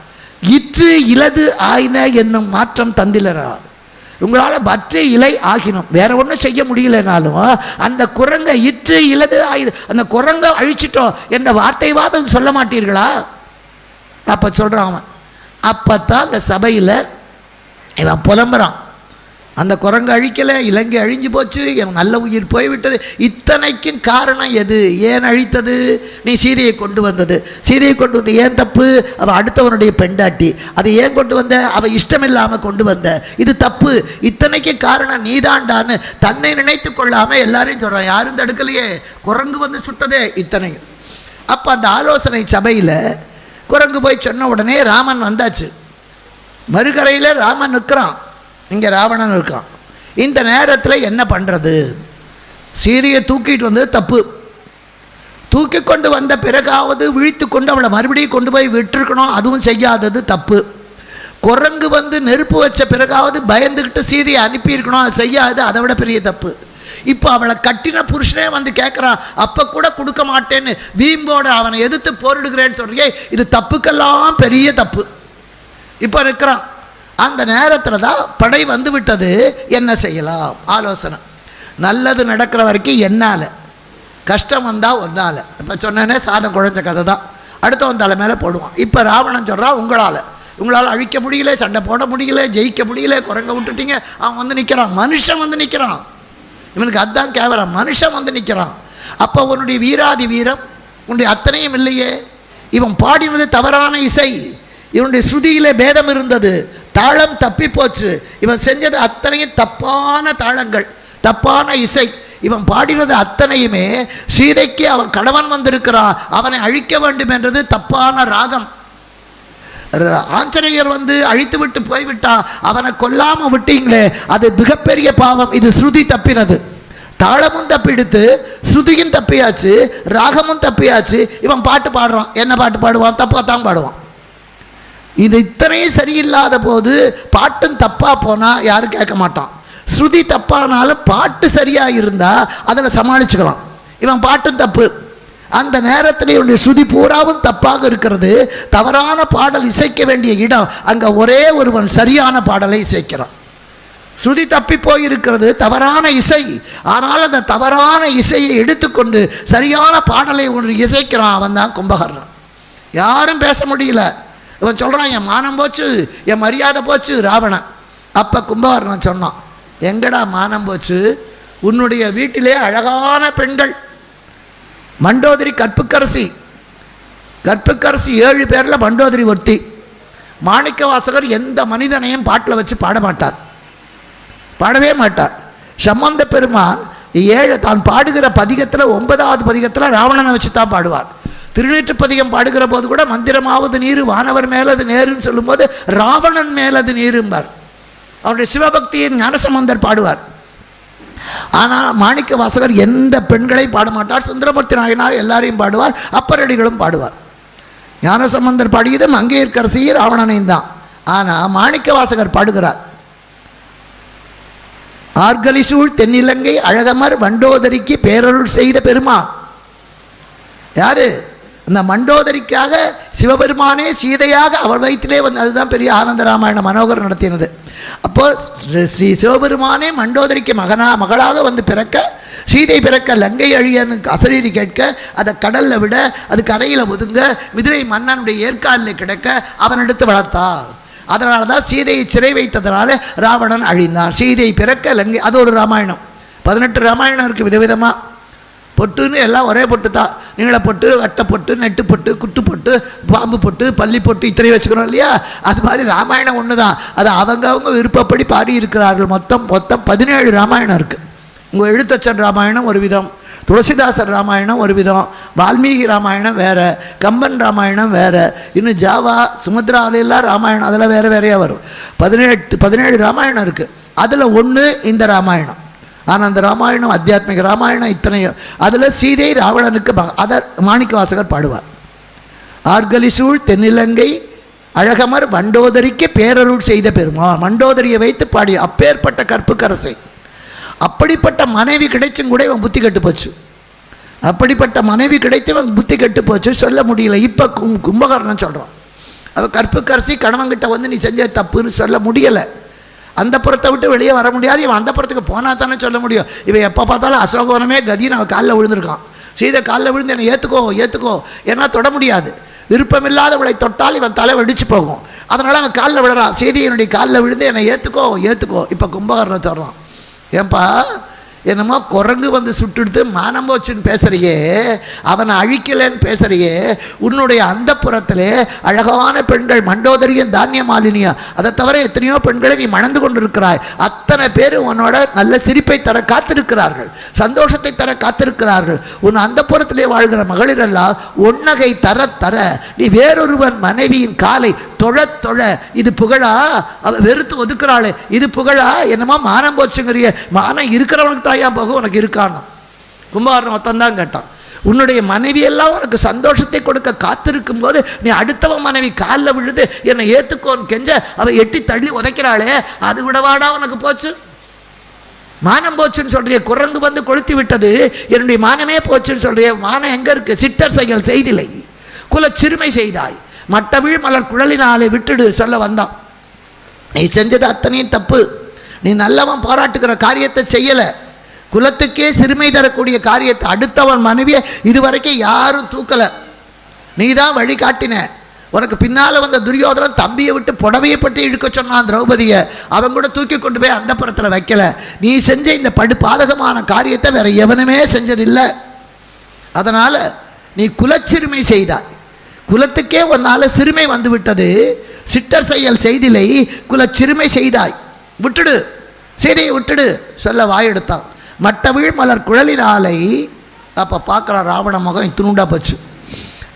A: இற்று இலது ஆயின என்னும் மாற்றம் தந்திலரா. உங்களால் பற்று இலை ஆகினோம், வேற ஒன்றும் செய்ய முடியலனாலும் அந்த குரங்கை இற்று இலது ஆயுது, அந்த குரங்கை அழிச்சிட்டோம் என்ற வார்த்தைவாதம் சொல்ல மாட்டீர்களா? அப்போ சொல்கிறான் அவன். அப்போத்தான் அந்த சபையில் இவன் புலம்புறான், அந்த குரங்கு அழிக்கலை, இலங்கை அழிஞ்சு போச்சு, என் நல்ல உயிர் போய்விட்டது. இத்தனைக்கும் காரணம் எது, ஏன் அழித்தது? நீ சீதையை கொண்டு வந்தது. சீதையை கொண்டு வந்து ஏன் தப்பு? அவள் அடுத்தவனுடைய பெண்டாட்டி. அதை ஏன் கொண்டு வந்த? அவள் இஷ்டமில்லாமல் கொண்டு வந்த, இது தப்பு. இத்தனைக்கும் காரணம் நீதாண்டான்னு தன்னை நினைத்து கொள்ளாமல் எல்லாரையும் சொல்கிறான். யாரும் தடுக்கலையே, குரங்கு வந்து சுட்டதே இத்தனையும். அப்போ அந்த ஆலோசனை சபையில் குரங்கு போய் சொன்ன உடனே ராமன் வந்தாச்சு. மறுகரையில் ராமன் நிற்கிறான், இங்கே ராவணன் இருக்கான். இந்த நேரத்தில் என்ன பண்ணுறது? சீதையை தூக்கிட்டு வந்தது தப்பு. தூக்கி கொண்டு வந்த பிறகாவது விழித்து கொண்டு அவளை மறுபடியும் கொண்டு போய் விட்டுருக்கணும், அதுவும் செய்யாதது தப்பு. குரங்கு வந்து நெருப்பு வச்ச பிறகாவது பயந்துக்கிட்டு சீதையை அனுப்பியிருக்கணும், அது செய்யாது, அதை விட பெரிய தப்பு. இப்போ அவளை கட்டின புருஷனே வந்து கேட்குறான், அப்போ கூட கொடுக்க மாட்டேன்னு வீம்போட அவனை எதிர்த்து போரிடுகிறேன்னு சொல்றியே, இது தப்புக்கெல்லாம் பெரிய தப்பு. இப்போ இருக்கிறான். அந்த நேரத்தில் தான் படை வந்து விட்டது. என்ன செய்யலாம்? ஆலோசனை. நல்லது நடக்கிற வரைக்கும் என்னால், கஷ்டம் வந்தால் ஒன்றால். இப்போ சொன்னேனே சாதம் குழஞ்ச கதை தான், அடுத்தவன் தலை மேலே போடுவான். இப்போ ராவணன் சொல்கிறான், உங்களால் அழிக்க முடியல, சண்டை போட முடியல, ஜெயிக்க முடியல, குரங்க விட்டுட்டீங்க. அவன் வந்து நிற்கிறான், மனுஷன் வந்து நிற்கிறான். இவனுக்கு அதுதான் கேவலம், மனுஷன் வந்து நிற்கிறான். அப்போ உன்னுடைய வீராதி வீரம் உன்னுடைய அத்தனையும் இல்லையே. இவன் பாடினது தவறான இசை, இவனுடைய ஸ்ருதியிலே பேதம் இருந்தது, தாளம் தப்பி போச்சு. இவன் செஞ்சது அத்தனையும் தப்பான தாளங்கள், தப்பான இசை. இவன் பாடினது அத்தனையுமே சீதைக்கு அவன் கணவன் வந்திருக்கிறான், அவனை அழிக்க வேண்டும் என்றது தப்பான ராகம். ஆஞ்சநேயர் வந்து அழித்து விட்டு போய்விட்டான், அவனை கொல்லாமல் விட்டீங்களே, அது மிகப்பெரிய பாவம். இது ஸ்ருதி தப்பினது, தாளமும் தப்பிடுத்து, ஸ்ருதியும் தப்பியாச்சு, ராகமும் தப்பியாச்சு. இவன் பாட்டு பாடுறான், என்ன பாட்டு பாடுவான்? தப்பாக தான் பாடுவான். இது இத்தனையும் சரியில்லாத போது பாட்டும் தப்பாக போனால் யாரும் கேட்க மாட்டான். ஸ்ருதி தப்பானாலும் பாட்டு சரியாக இருந்தால் அதில் சமாளிச்சுக்கலாம். இவன் பாட்டும் தப்பு. அந்த நேரத்தில் இவனுடைய ஸ்ருதி பூராவும் தப்பாக இருக்கிறது. தவறான பாடல் இசைக்க வேண்டிய இடம், அங்கே ஒரே ஒருவன் சரியான பாடலை இசைக்கிறான். ஸ்ருதி தப்பி போயிருக்கிறது, தவறான இசை. ஆனால் அந்த தவறான இசையை எடுத்துக்கொண்டு சரியான பாடலை ஒன்று இசைக்கிறான், அவன் தான் கும்பகர்ணன். யாரும் பேச முடியல. இவன் சொல்கிறான், என் மானம் போச்சு, என் மரியாதை போச்சு ராவணன். அப்போ கும்பகர்ணன் சொன்னான், எங்கடா மானம் போச்சு? உன்னுடைய வீட்டிலே அழகான பெண்கள், மண்டோதரி கற்புக்கரசி 7 பேரில் மண்டோதரி ஒருத்தி. மாணிக்க வாசகர் எந்த மனிதனையும் பாட்டில் வச்சு பாட மாட்டார், பாடவே மாட்டார். சம்பந்த பெருமான் தான் பாடுகிற பதிகத்தில் 9வது பதிகத்தில் ராவணனை வச்சு தான் பாடுவார். திருநீற்று பதிகம் பாடுகிற போது கூட மந்திரமாவது நீர் வானவர் மேலது நேருன்னு சொல்லும்போது ராவணன் மேலது நீரும்பார். அவருடைய சிவபக்தியின் ஞானசம்பந்தர் பாடுவார். ஆனால் மாணிக்க வாசகர் எந்த பெண்களையும் பாட மாட்டார். சுந்தரமூர்த்தி நாயனார் எல்லாரையும் பாடுவார், அப்பரடிகளும் பாடுவார். ஞானசம்பந்தர் பாடியது மங்கையர்க்கரசியும் ராவணனையும் தான். ஆனால் மாணிக்க வாசகர் பாடுகிறார், ஆர்கலிசூழ் தென்னிலங்கை அழகமர் மண்டோதரிக்கு பேரருள் செய்த பெருமான். யாரு? அந்த மண்டோதரிக்காக சிவபெருமானே சீதையாக அவள் வயிற்றிலே வந்து, அதுதான் பெரிய ஆனந்த ராமாயண மனோகர் நடத்தினது. அப்போ ஸ்ரீ சிவபெருமானே மண்டோதரிக்கு மகளாக வந்து பிறக்க, சீதை பிறக்க, லங்கை அழியனுக்கு அசரீரி கேட்க, அதை கடலில் விட, அது கரையில் ஒதுங்க, மிதுரை மன்னனுடைய ஏற்காலில் கிடக்க அவனெடுத்து வளர்த்தார். அதனால தான் சீதையை சிறை வைத்ததுனால ராவணன் அழிந்தான். சீதை பிறக்க லங்கை, அது ஒரு ராமாயணம். 18 ராமாயணம் இருக்குது விதவிதமாக. பொட்டுன்னு எல்லாம் ஒரே பொட்டு தான். நீள பொட்டு, வட்டை பொட்டு, நெட்டு பொட்டு, குட்டு பொட்டு, பாம்பு பொட்டு, பள்ளி பொட்டு, இத்தனை வச்சுக்கிறோம் இல்லையா? அது மாதிரி ராமாயணம் ஒன்று தான். அது அவங்க விருப்பப்படி பாடி இருக்கிறார்கள். மொத்தம் 17 ராமாயணம் இருக்குது. உங்கள் எழுத்தச்சன் ராமாயணம் ஒரு விதம், துளசிதாசர் ராமாயணம் ஒரு விதம், வால்மீகி ராமாயணம் வேறு, கம்பன் ராமாயணம் வேறு, இன்னும் ஜாவா சுமத்ராவிலாம் ராமாயணம், அதெல்லாம் வேறு வேறையாக வரும். 17 ராமாயணம் இருக்குது. அதில் ஒன்று இந்த ராமாயணம். ஆனால் அந்த ராமாயணம் அத்தியாத்மிக ராமாயணம். இத்தனையும் அதில் சீதை ராவணனுக்கு அதை மாணிக்க வாசகர் பாடுவார். ஆர்கலிசூழ் தென்னிலங்கை அழகமர் மண்டோதரிக்கு பேரருள் செய்த பெருமான். மண்டோதரியை வைத்து பாடி அப்பேற்பட்ட கற்புக்கரசை. அப்படிப்பட்ட மனைவி கிடைச்சும் கூட இவன் புத்தி கெட்டு போச்சு. அப்படிப்பட்ட மனைவி கிடைத்து இவன் புத்தி கெட்டு போச்சு, சொல்ல முடியல. இப்போ கும்பகர்ணன் சொல்கிறான், அவள் கற்புக்கரசி கணவன்கிட்ட வந்து நீ செஞ்ச தப்புன்னு சொல்ல முடியலை. அந்த புறத்தை விட்டு வெளியே வர முடியாது. இவன் அந்த புறத்துக்கு போனால் தானே சொல்ல முடியும். இவன் எப்போ பார்த்தாலும் அசோகவனமே கதின்னு அவன் காலில் விழுந்திருக்கான். சீதை காலில் விழுந்து என்னை ஏற்றுக்கோ ஏன்னா தொட முடியாது. விருப்பமில்லாதவளை தொட்டால் இவன் தலை வெடிச்சு போகும். அதனால் அவன் காலில் விழுறான். சீதை என்னுடைய காலில் விழுந்து என்னை ஏற்றுக்கோ. இப்போ கும்பகர்ணன் சொல்கிறான், ஏன்பா என்னமோ குரங்கு வந்து சுட்டுடுத்து மானம் போச்சுன்னு பேசுறியே, அவனை அழிக்கலன்னு பேசுறியே, உன்னுடைய அந்த புறத்திலே அழகான பெண்கள் மண்டோதரியும் தானிய மாலினியா, அதை தவிர எத்தனையோ பெண்களை நீ மணந்து கொண்டிருக்கிறாய். அத்தனை பேர் உன்னோட நல்ல சிரிப்பை தர காத்திருக்கிறார்கள், சந்தோஷத்தை தர காத்திருக்கிறார்கள். உன் அந்த புறத்திலே வாழ்கிற மகளிரெல்லாம் ஒன்னகை தர நீ வேறொருவன் மனைவியின் காலை தொழ இது புகழா? அவ வெறுத்து ஒதுக்குறாளே, இது புகழா? என்னமோ மானம் போச்சுங்கிறிய, மானம் இருக்கிறவனுக்கு தாயா போக உனக்கு இருக்கான்னு கும்பகர்ணன் மொத்தம்தான் கேட்டான். உன்னுடைய மனைவியெல்லாம் உனக்கு சந்தோஷத்தை கொடுக்க காத்திருக்கும் போது நீ அடுத்தவன் மனைவி காலில் விழுது என்னை ஏற்றுக்கோன்னு கெஞ்ச அவ எட்டி தள்ளி உதைக்கிறாளே, அது விடவாடா உனக்கு போச்சு? மானம் போச்சுன்னு சொல்றிய, குரங்கு வந்து கொளுத்தி விட்டது, என்னுடைய மானமே போச்சுன்னு சொல்றிய. மானம் எங்க இருக்கு? சிட்டர் செயல் செய்திலை, குல சிறுமை செய்தாய், மட்டவிழ் மலர் குழலினாலே விட்டுடு சொல்ல வந்தான். நீ செஞ்சது அத்தனையும் தப்பு. நீ நல்லவன் பாராட்டுகிற காரியத்தை செய்யலை, குலத்துக்கே சிறுமை தரக்கூடிய காரியத்தை அடுத்தவன் மனைவியை இதுவரைக்கும் யாரும் தூக்கலை, நீ தான் வழி காட்டின. உனக்கு பின்னால் வந்த துரியோதனன் தம்பியை விட்டு புடவையை பற்றி இழுக்க சொன்னான் திரௌபதியை, அவன் கூட தூக்கி கொண்டு போய் அந்த புறத்தில் வைக்கல. நீ செஞ்ச இந்த பாதகமான காரியத்தை வேற எவனுமே செஞ்சதில்லை. அதனால் நீ குலச்சிறுமை செய்தாய், குலத்துக்கே உன்னால சிறுமை வந்து விட்டது. சிட்டர் செயல் செய்திலை, குல சிறுமை செய்தாய், விட்டுடு, சீதையை விட்டுடு சொல்ல வாயெடுத்தான். மட்டவிழ் மலர் குழலினாலை. அப்போ பார்க்குறான் ராவண முகம் இத்துணுண்டா போச்சு.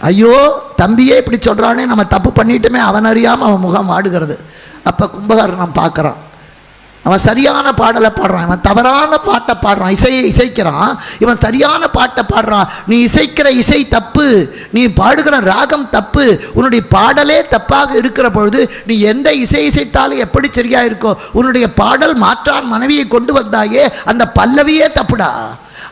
A: ஐயோ தம்பியே இப்படி சொல்கிறானே, நம்ம தப்பு பண்ணிட்டுமே, அவன் அறியாமல் அவன் முகம் வாடுகிறது. அப்போ கும்பகர்ணன் பார்க்குறான், அவன் சரியான பாடலை பாடுறான், இவன் தவறான பாட்டை பாடுறான், இசையை இசைக்கிறான், இவன் சரியான பாட்டை பாடுறான். நீ இசைக்கிற இசை தப்பு, நீ பாடுகிற ராகம் தப்பு, உன்னுடைய பாடலே தப்பாக இருக்கிற பொழுது நீ எந்த இசை இசைத்தாலும் எப்படி சரியா இருக்கோ, உன்னுடைய பாடல் மாற்றான் மனைவியை கொண்டு வந்தாயே, அந்த பல்லவியே தப்புடா.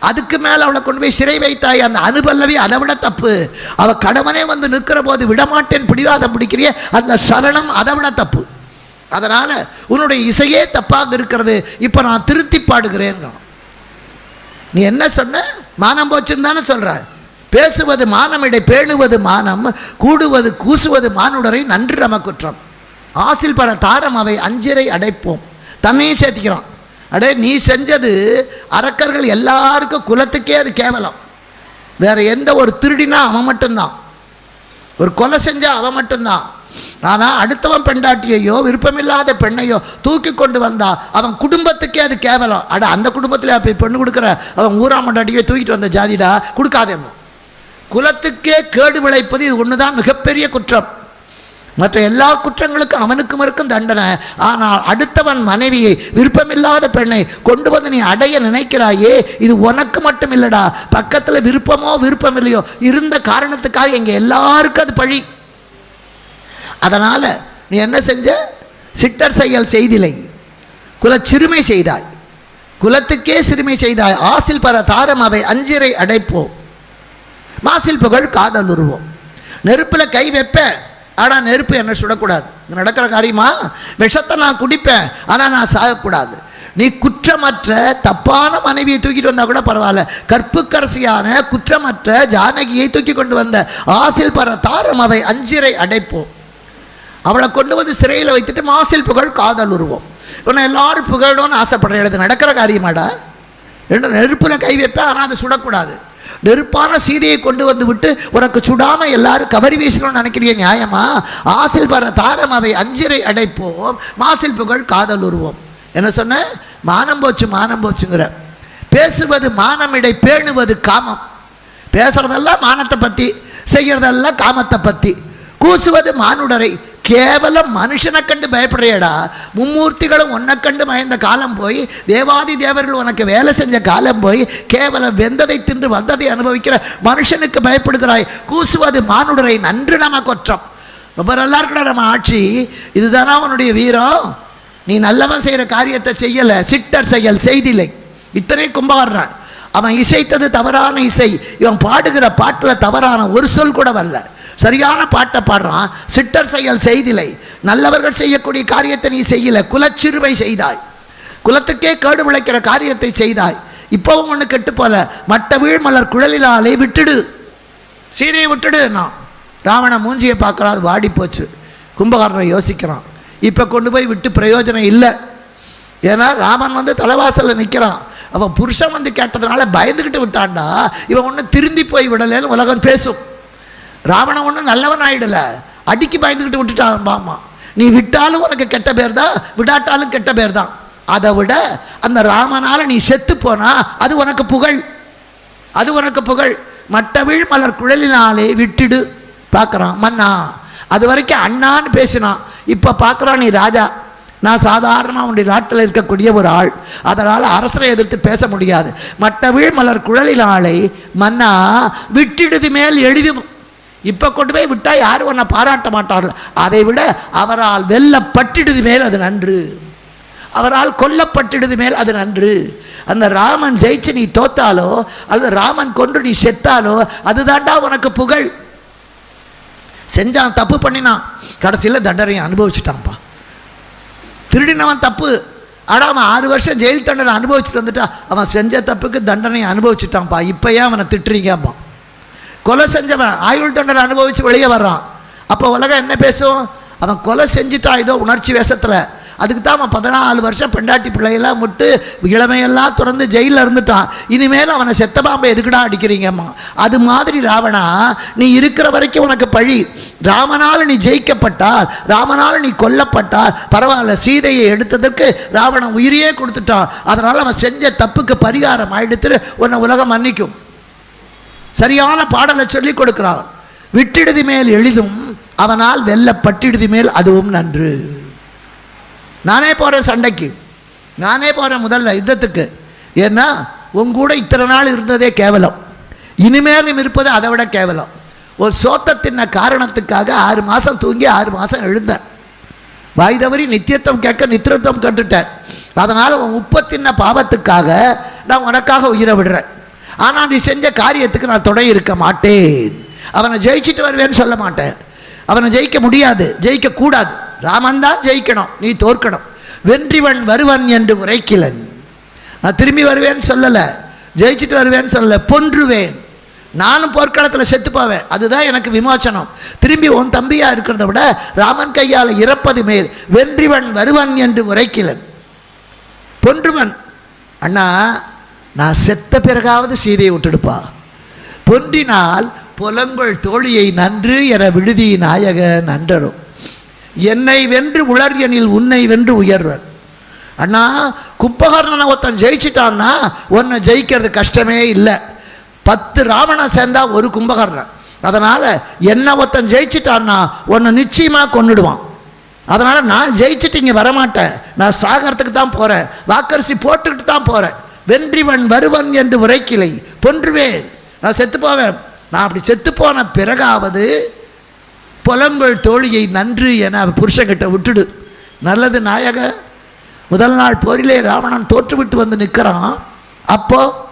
A: அதுக்கு மேலே அவளை கொண்டு போய் சிறை வைத்தாய், அந்த அனுபல்லவி அதை விட தப்பு. அவள் கடவனே வந்து நிற்கிற போது விடமாட்டேன் பிடிவாதம் பிடிக்கிறிய, அந்த சரணம் அதை விட தப்பு. அதனால் உன்னுடைய இசையே தப்பாக இருக்கிறது, இப்போ நான் திருத்தி பாடுகிறேன். நீ என்ன சொன்ன? மானம் போச்சுன்னு தானே சொல்ற. பேசுவது மானமிடை பேணுவது மானம், கூடுவது கூசுவது மானுடரை நன்று நம குற்றம். ஆசில் பல தாரம் அவை அஞ்சிரை அடைப்போம். தன்னையும் சேர்த்திக்கிறான். அடே நீ செஞ்சது அரக்கர்கள் எல்லாருக்கும் குலத்துக்கே அது கேவலம். வேற எந்த ஒரு திருடினா அவன் மட்டும்தான், ஒரு கொலை செஞ்சா அவன் மட்டும்தான், ஆனால் அடுத்தவன் பெண்டாட்டியையோ விருப்பமில்லாத பெண்ணையோ தூக்கி கொண்டு வந்தா அவன் குடும்பத்துக்கே அது கேவலம். அந்த குடும்பத்தில் போய் பெண்ணு கொடுக்குற அவன் ஊராம் பெண்டாட்டியோ தூக்கிட்டு வந்த ஜாதிடா, கொடுக்காதேமோ. குலத்துக்கே கேடு விளைப்பது இது ஒன்று தான் மிகப்பெரிய குற்றம். மற்ற எல்லா குற்றங்களுக்கும் அவனுக்கும் இருக்கும் தண்டனை. ஆனால் அடுத்தவன் மனைவியை விருப்பமில்லாத பெண்ணை கொண்டு வந்து நீ அடைய நினைக்கிறாயே, இது உனக்கு மட்டும் இல்லடா, பக்கத்தில் விருப்பமோ விருப்பம் இல்லையோ இருந்த காரணத்துக்காக எங்க எல்லாருக்கும் அது பழி. அதனால நீ என்ன செஞ்ச? சிட்டர் செயல் செய்திலை, குல சிறுமை செய்தாய், குலத்துக்கே சிறுமை செய்தாய். ஆசில் பர தாரம் அவை அஞ்சிரை அடைப்போம், மாசில் புகழ் காதல் உருவோம். நெருப்பில் கை வைப்பேன், ஆனால் நெருப்பு என்ன சுடக்கூடாது. இது நடக்கிற காரியமா? விஷத்தை நான் குடிப்பேன், ஆனால் நான் சாகக்கூடாது. நீ குற்றமற்ற தப்பான மனைவியை தூக்கிட்டு வந்தால் கூட பரவாயில்ல, கற்புக்கரசியான குற்றமற்ற ஜானகியை தூக்கி கொண்டு வந்த ஆசில் பர தாரம் அவை அஞ்சிரை அடைப்போம். அவளை கொண்டு வந்து சிறையில் வைத்துட்டு மாசில் புகழ் காதல் உருவோம். உன்னை எல்லாரும் புகழணும்னு ஆசைப்படுற இடத்து நடக்கிற காரியமாடா? ரெண்டு நெருப்பில் கை வைப்பேன், ஆனால் அது சுடக்கூடாது. நெருப்பான சீதையை கொண்டு வந்து விட்டு உனக்கு சுடாம எல்லாரும் கவரி வீசணும்னு நினைக்கிறிய நியாயமா? ஆசில் பர தாரம் அவை அஞ்சிரை அடைப்போம், மாசில் புகழ் காதல் உருவோம். என்ன சொன்ன? மானம் போச்சு மானம் போச்சுங்கிற. பேசுவது மானமிடை, பேணுவது காமம். பேசுறதெல்லாம் மானத்தை பற்றி, செய்யறதெல்லாம் காமத்தை பற்றி. கூசுவது மானுடரை, கேவலம் மனுஷனை கண்டு பயப்படுறியடா. மும்மூர்த்திகளும் உன்னை கண்டு பயந்த காலம் போய், தேவாதி தேவர்கள் உனக்கு வேலை செஞ்ச காலம் போய், கேவலம் வெந்ததை தின்று வந்ததை அனுபவிக்கிற மனுஷனுக்கு பயப்படுகிறாய். கூசுவது மானுடரை, நன்று நம குற்றம். ரொம்ப நல்லா இருக்கடா நம்ம ஆட்சி, இதுதானா உன்னுடைய வீரம்? நீ நல்லவன் செய்கிற காரியத்தை செய்யலை, சிட்டர் செயல் செய்திலை. இத்தனை கும்பாடுறான். அவன் இசைத்தது தவறான இசை, இவன் பாடுகிற பாட்டில் தவறான ஒரு சொல் கூட வரல, சரியான பாட்டை பாடுறான். சிட்டர் செயல் செய்திலை, நல்லவர்கள் செய்யக்கூடிய காரியத்தை நீ செய்யல, குலச்சிறுவை செய்தாய், குலத்துக்கே கேடு விளைக்கிற காரியத்தை செய்தாய். இப்பவும் ஒன்று கெட்டு போல, மட்ட வீழ்மலர் குழலினாலே விட்டுடு, சீதையை விட்டுடு. நான் ராவண மூஞ்சியை பார்க்குறான், அது வாடி போச்சு. கும்பகாரனை யோசிக்கிறான், இப்போ கொண்டு போய் விட்டு பிரயோஜனம் இல்லை. ஏன்னா ராமன் வந்து தலைவாசலில் நிற்கிறான். அவன் புருஷன் வந்து கேட்டதுனால பயந்துக்கிட்டு விட்டான்டா. இவன் ஒன்று திருந்தி போய் விடலைன்னு உலகம் பேசும். ராவணன் ஒன்றும் நல்லவன் ஆயிடல, அடிக்கி பயந்துக்கிட்டு விட்டுட்டான். பாமா, நீ விட்டாலும் உனக்கு கெட்ட பேர் தான், விடாட்டாலும் கெட்ட பேர் தான். அதை விட அந்த ராமனால நீ செத்து போனா அது உனக்கு புகழ், அது உனக்கு புகழ். மட்டவிழ் மலர் குழலினாலே விட்டுடு. பார்க்குறான் மன்னா, அது வரைக்கும் அண்ணான்னு பேசினான், இப்போ பார்க்குறான் நீ ராஜா, நான் சாதாரணமாக உன்னுடைய நாட்டில் இருக்கக்கூடிய ஒரு ஆள், அதனால் அரசரை எதிர்த்து பேச முடியாது. மட்டவிழ் மலர் குழலினாலே மன்னா விட்டிடுது மேல் எளிதும். இப்போ கொண்டு போய் விட்டால் யாரும் உன்னை பாராட்ட மாட்டார்கள். அதை விட அவரால் வெல்லப்பட்டிடுது மேல் அது நன்று, அவரால் கொல்லப்பட்டிடுது மேல் அது நன்று. அந்த ராமன் ஜெயிச்சு நீ தோத்தாலோ அல்லது ராமன் கொன்று நீ செத்தாலோ அதுதாண்டா உனக்கு புகழ். செஞ்சான், தப்பு பண்ணினான், கடைசியில் தண்டனையை அனுபவிச்சுட்டான்ப்பா. திருடினவன் தப்பு, ஆனால் அவன் 6 வருஷம் ஜெயில் தண்டனை அனுபவிச்சுட்டு வந்துட்டா, அவன் செஞ்ச தப்புக்கு தண்டனையை அனுபவிச்சுட்டான்ப்பா. இப்போ ஏன் அவனை திட்டுறீங்கப்பா? கொலை செஞ்சவன் ஆயுள் தண்டனை அனுபவித்து வெளியே வர்றான். அப்போ உலகம் என்ன பேசும்? அவன் கொலை செஞ்சுட்டான் ஏதோ உணர்ச்சி வேஷத்தில். அதுக்கு தான் அவன் 14 வருஷம் பெண்டாட்டி பிள்ளையெல்லாம் விட்டு இளமையெல்லாம் திறந்து ஜெயிலில் இருந்துட்டான். இனிமேல் அவனை செத்த பாம்பை எதுக்குடா அடிக்கிறீங்கம்மா? அது மாதிரி ராவணா, நீ இருக்கிற வரைக்கும் உனக்கு பழி. ராமனால் நீ ஜெயிக்கப்பட்டால், ராமனால் நீ கொல்லப்பட்டால் பரவாயில்ல. சீதையை எடுத்ததற்கு ராவணன் உயிரையே கொடுத்துட்டான். அதனால் அவன் செஞ்ச தப்புக்கு பரிகாரம் ஆயிடுத்து உன்னை உலகம் மன்னிக்கும். சரியான பாடலை சொல்லி கொடுக்கிறான். விட்டிடுதி மேல் எளிதும் அவனால் வெல்லப்பட்டிடுதி மேல் அதுவும் நன்று. நானே போகிறேன் சண்டைக்கு, நானே போகிறேன் முதல்ல யுத்தத்துக்கு. ஏன்னா உங்கூட இத்தனை நாள் இருந்ததே கேவலம், இனிமேலும் இருப்பது அதை விட கேவலம். ஒரு சோத்தை தின்ன காரணத்துக்காக 6 மாதம் தூங்கி 6 மாதம் எழுந்தேன். வாய் தவறி நித்தியத்துவம் கேட்க நித்திரத்துவம் கட்டுட்டேன். அதனால் உன் உப்பை தின்ன பாவத்துக்காக நான் உனக்காக உயிரை விடுறேன். ஆனால் நீ செஞ்ச காரியத்துக்கு நான் துணை இருக்க மாட்டேன். அவனை ஜெயிச்சுட்டு வருவேன்னு சொல்ல மாட்டேன். அவனை ஜெயிக்க முடியாது, ஜெயிக்கக்கூடாது. ராமன் தான் ஜெயிக்கணும், நீ தோற்கணும். வென்றிவன் வருவன் என்று உரைக்கிலன். நான் திரும்பி வருவேன்னு சொல்லலை, ஜெயிச்சுட்டு வருவேன்னு சொல்லலை, பொன்றுவேன். நானும் போர்க்களத்தில் செத்து போவேன், அதுதான் எனக்கு விமோசனம். திரும்பி உன் தம்பியாக இருக்கிறத விட ராமன் கையால் இறப்பது மேல். வென்றிவன் வருவன் என்று உரைக்கிலன். பொன்றுவன் அண்ணா, நான் செத்த பிறகாவது சீதையை விட்டுடுப்பா. பொன்றினால் புலங்கொள் தோழியை நன்று என விடுதி நாயக நன்றரும். என்னை வென்று உளர் எனில் உன்னை வென்று உயர்வர். அண்ணா, கும்பகர்ணனை ஒருத்தன் ஜெயிச்சிட்டான்னா உன்னை ஜெயிக்கிறது கஷ்டமே இல்லை. 10 ராவணன் சேர்ந்தா ஒரு கும்பகர்ணன். அதனால் என்ன ஒருத்தன் ஜெயிச்சிட்டான்னா உன்னை நிச்சயமாக கொன்னுடுவான். அதனால் நான் ஜெயிச்சுட்டு இங்கே வரமாட்டேன், நான் சாகரத்துக்கு தான் போகிறேன், வாக்கரிசி போட்டுக்கிட்டு தான் போகிறேன். வென்றிவன் வருவன் என்று உரைக்கிலை பொன்றுவேன், நான் செத்து போவேன். நான் அப்படி செத்து போன பிறகாவது புலங்கொள் தோழியை நன்று என புருஷங்கிட்ட விட்டுடு. நல்லது நாயக. முதல் நாள் போரிலே ராவணன் தோற்றுவிட்டு வந்து நிற்கிறான். அப்போது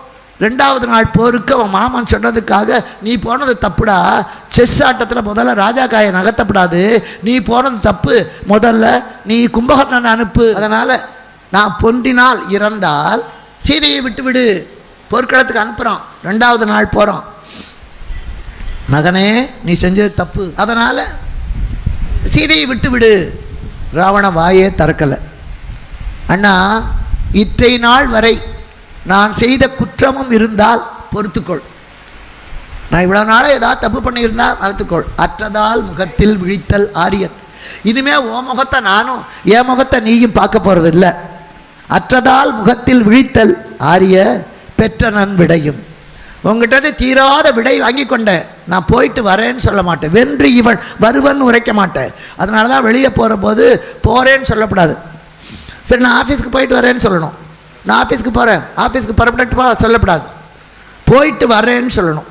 A: 2வது நாள் போருக்கு அவன் மாமன் சொன்னதுக்காக, நீ போனது தப்புடா, செஸ் ஆட்டத்தில் முதல்ல ராஜா காயை நகர்த்தப்படாது, நீ போனது தப்பு, முதல்ல நீ கும்பகர்ணனை அனுப்பு, அதனால் நான் பொன்றினால் இறந்தால் சீதையை விட்டுவிடு. போர்க்களத்துக்கு அனுப்புகிறான். 2வது நாள் போகிறான். மகனே, நீ செஞ்சது தப்பு, அதனால் சீதையை விட்டுவிடு. ராவண வாயே திறக்கலை. அண்ணா, இற்றை நாள் வரை நான் செய்த குற்றமும் இருந்தால் பொறுத்துக்கொள். நான் இவ்வளோ நாளாக ஏதாவது தப்பு பண்ணியிருந்தால் மறுத்துக்கொள். அற்றதால் முகத்தில் விழித்தல் ஆரியன். இனிமேல் ஓ முகத்தை நானும் என் முகத்தை நீயும் பார்க்க போகிறது இல்லை. அற்றதால் முகத்தில் விழித்தல் ஆரிய பெற்ற நன் விடையும். உங்ககிட்ட தீராத விடை வாங்கி கொண்டேன், நான் போயிட்டு வரேன்னு சொல்ல மாட்டேன், வென்று இவன் வருவன் உரைக்க மாட்டேன். அதனால தான் வெளியே போகிற போது போகிறேன்னு சொல்லக்கூடாது. சரி, நான் ஆஃபீஸ்க்கு போயிட்டு வரேன்னு சொல்லணும். நான் ஆஃபீஸ்க்கு போகிறேன், ஆஃபீஸ்க்கு புறப்பட்டுப்பா சொல்லக்கூடாது, போயிட்டு வரேன்னு சொல்லணும்.